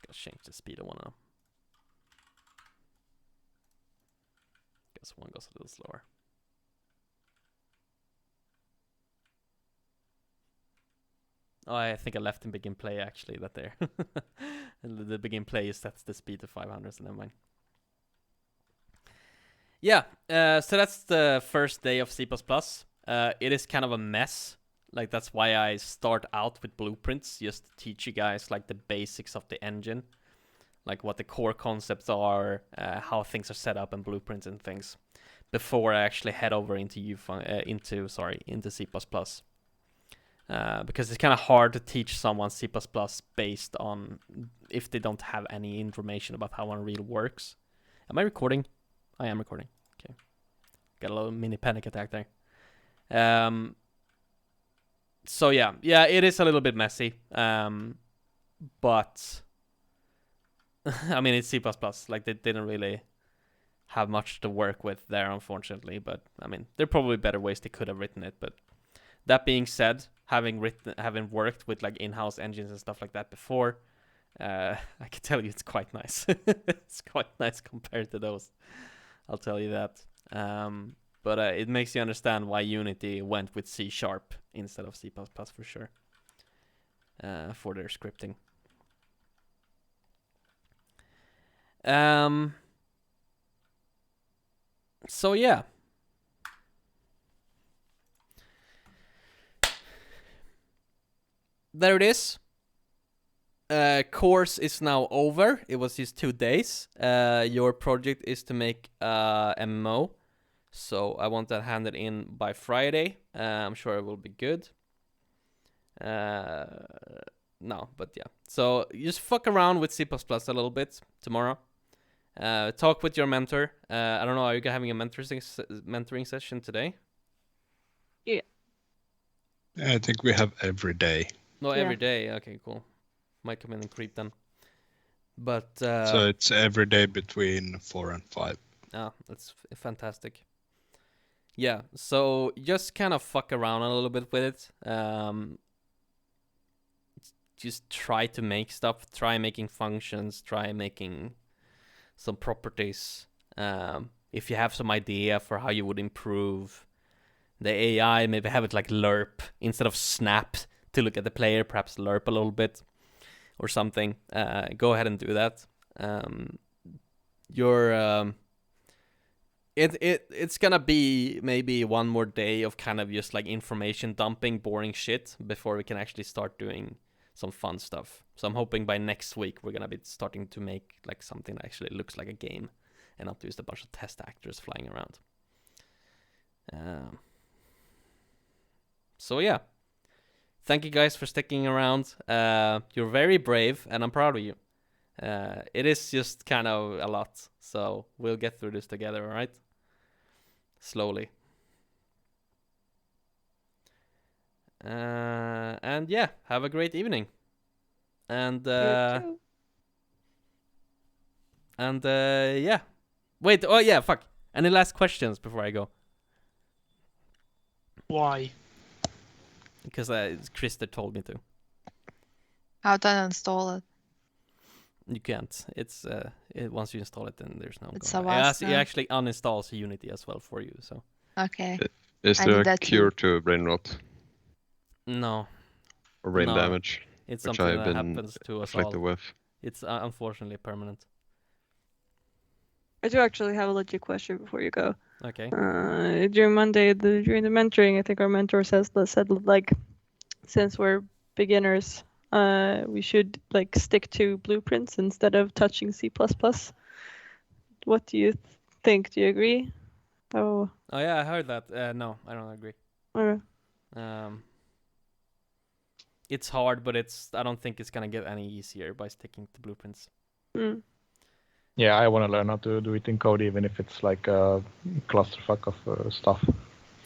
gotta change the speed of one now. Guess one goes a little slower. Oh, I think I left in begin play actually. That there, the begin play sets the speed to 500. So never mind. Yeah. So that's the first day of C++. It is kind of a mess. Like that's why I start out with blueprints, just to teach you guys like the basics of the engine, like what the core concepts are, how things are set up, and blueprints and things, before I actually head over into C++. Because it's kind of hard to teach someone C++ based on if they don't have any information about how Unreal works. Am I recording? I am recording. Okay. Got a little mini panic attack there. So yeah, it is a little bit messy. But I mean, it's C++. Like they didn't really have much to work with there, unfortunately. But I mean, there are probably better ways they could have written it. But that being said, having worked with like in-house engines and stuff like that before, I can tell you it's quite nice. It's quite nice compared to those. I'll tell you that. But it makes you understand why Unity went with C# instead of C++ for sure. For their scripting. So yeah. There it is. Course is now over. It was just 2 days. Your project is to make MMO. So I want that handed in by Friday. I'm sure it will be good. No, but yeah. So just fuck around with C++ a little bit tomorrow. Talk with your mentor. I don't know, are you having a mentoring session today? Yeah. I think we have every day. No, every day. Okay, cool. Might come in and creep then. But so it's every day between 4 and 5. Ah, that's fantastic. Yeah, so just kind of fuck around a little bit with it. Just try to make stuff. Try making functions. Try making some properties. If you have some idea for how you would improve the AI, maybe have it like lerp instead of snap to look at the player. Perhaps lerp a little bit or something. Go ahead and do that. It's gonna be maybe one more day of kind of just like information dumping, boring shit before we can actually start doing some fun stuff. So I'm hoping by next week we're gonna be starting to make like something that actually looks like a game and not just a bunch of test actors flying around. So yeah, thank you guys for sticking around. You're very brave and I'm proud of you. It is just kind of a lot, so we'll get through this together, all right? Slowly. And yeah, have a great evening. And yeah. Wait, oh yeah, fuck. Any last questions before I go? Why? Because Krister told me to. How to uninstall it? You can't. It's once you install it, then there's no. It's going a back. vast, It actually uninstalls Unity as well for you. So. Okay. Is I there need a that cure too. to brain rot No. or brain No. damage? It's which something I've that been happens to us afflicted all. with. It's unfortunately permanent. I do actually have a legit question before you go. Okay. During Monday, during the mentoring, I think our mentor said like, since we're beginners, we should like stick to blueprints instead of touching C++. What do you think? Do you agree? Oh. Oh yeah, I heard that. No, I don't agree. Okay. It's hard, but I don't think it's gonna get any easier by sticking to blueprints. Mm. Yeah, I want to learn how to do it in code, even if it's like a clusterfuck of stuff.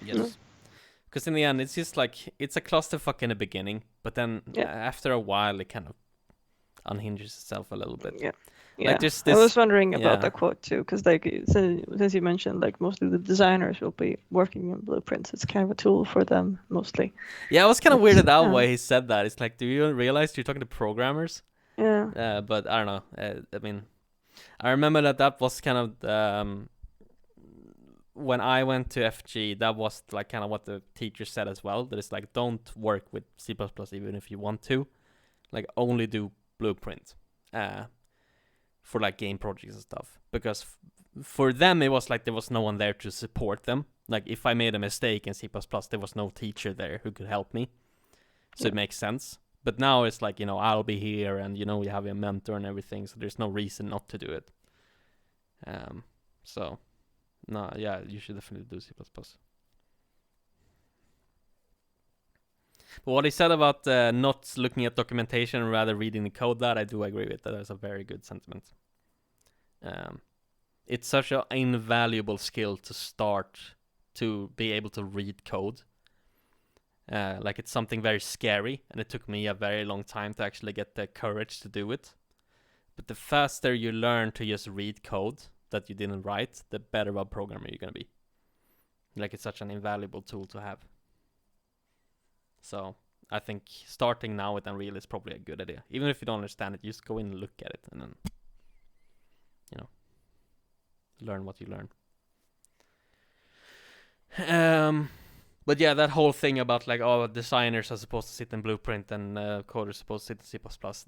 Yes. Because in the end, it's just like, it's a clusterfuck in the beginning, but then after a while, it kind of unhinges itself a little bit. Yeah. Like this, I was wondering about that quote too, because like since you mentioned, like mostly the designers will be working in blueprints. It's kind of a tool for them mostly. Yeah, I was kind of weirded out why he said that. It's like, do you realize you're talking to programmers? Yeah. But I don't know. I mean, I remember that was kind of when I went to FG, that was like kind of what the teacher said as well. That it's like, don't work with C++ even if you want to. Like, only do Blueprint for like game projects and stuff. Because for them, it was like there was no one there to support them. Like, if I made a mistake in C++, there was no teacher there who could help me. So it makes sense. But now it's like, I'll be here and, you have a mentor and everything. So there's no reason not to do it. So, no, yeah, you should definitely do C++. But what he said about not looking at documentation and rather reading the code, that I do agree with. That is a very good sentiment. It's such an invaluable skill to start to be able to read code. Like, it's something very scary, and it took me a very long time to actually get the courage to do it. But the faster you learn to just read code that you didn't write, the better of a programmer you're gonna be. Like, it's such an invaluable tool to have. So I think starting now with Unreal is probably a good idea. Even if you don't understand it, just go in and look at it and then, learn what you learn. But yeah, that whole thing about like, designers are supposed to sit in Blueprint and coders supposed to sit in C++.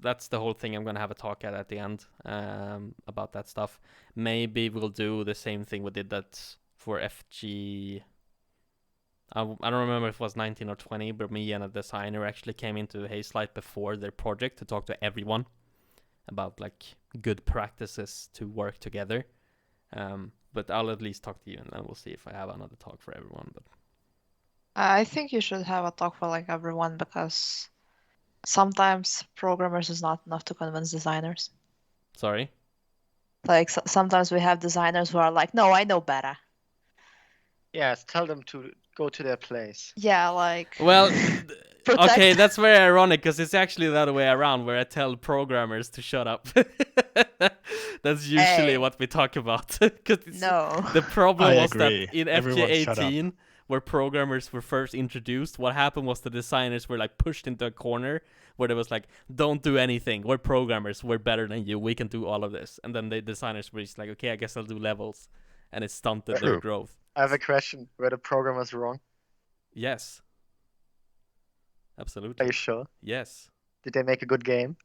That's the whole thing I'm going to have a talk at the end about that stuff. Maybe we'll do the same thing we did that for FG. I don't remember if it was 19 or 20, but me and a designer actually came into Hazelight before their project to talk to everyone about like good practices to work together. But I'll at least talk to you, and then we'll see if I have another talk for everyone. But I think you should have a talk for like everyone, because sometimes programmers is not enough to convince designers. Sorry? Like sometimes we have designers who are like, no, I know better. Yes, tell them to go to their place. Yeah, like. Well, Protect. okay, that's very ironic, because it's actually the other way around, where I tell programmers to shut up. That's usually what we talk about. No. The problem I was agree. that in Everyone shut up. FG18, where programmers were first introduced, what happened was the designers were like pushed into a corner where they was like, don't do anything, we're programmers, we're better than you, we can do all of this. And then the designers were just like, okay, I guess I'll do levels. And it stunted their growth. I have a question. Were the programmers wrong? Yes. Are Absolutely. you sure? Yes. Did they make a good game?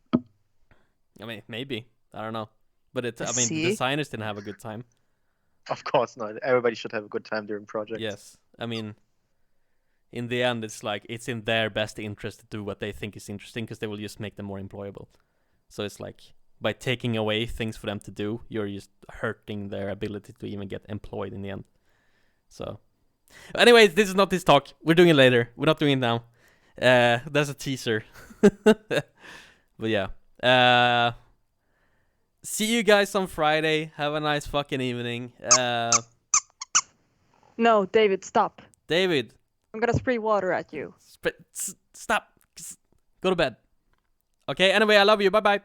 I mean, maybe. I don't know. But the See? designers didn't have a good time. Of course not. Everybody should have a good time during projects. Yes. I mean, in the end, it's like, it's in their best interest to do what they think is interesting, because they will just make them more employable. So it's like, by taking away things for them to do, you're just hurting their ability to even get employed in the end. So, anyways, this is not this talk. We're doing it later. We're not doing it now. That's a teaser. But yeah. See you guys on Friday. Have a nice fucking evening. No, David, stop. David. I'm gonna spray water at you. Stop. Go to bed. Okay, anyway, I love you. Bye-bye.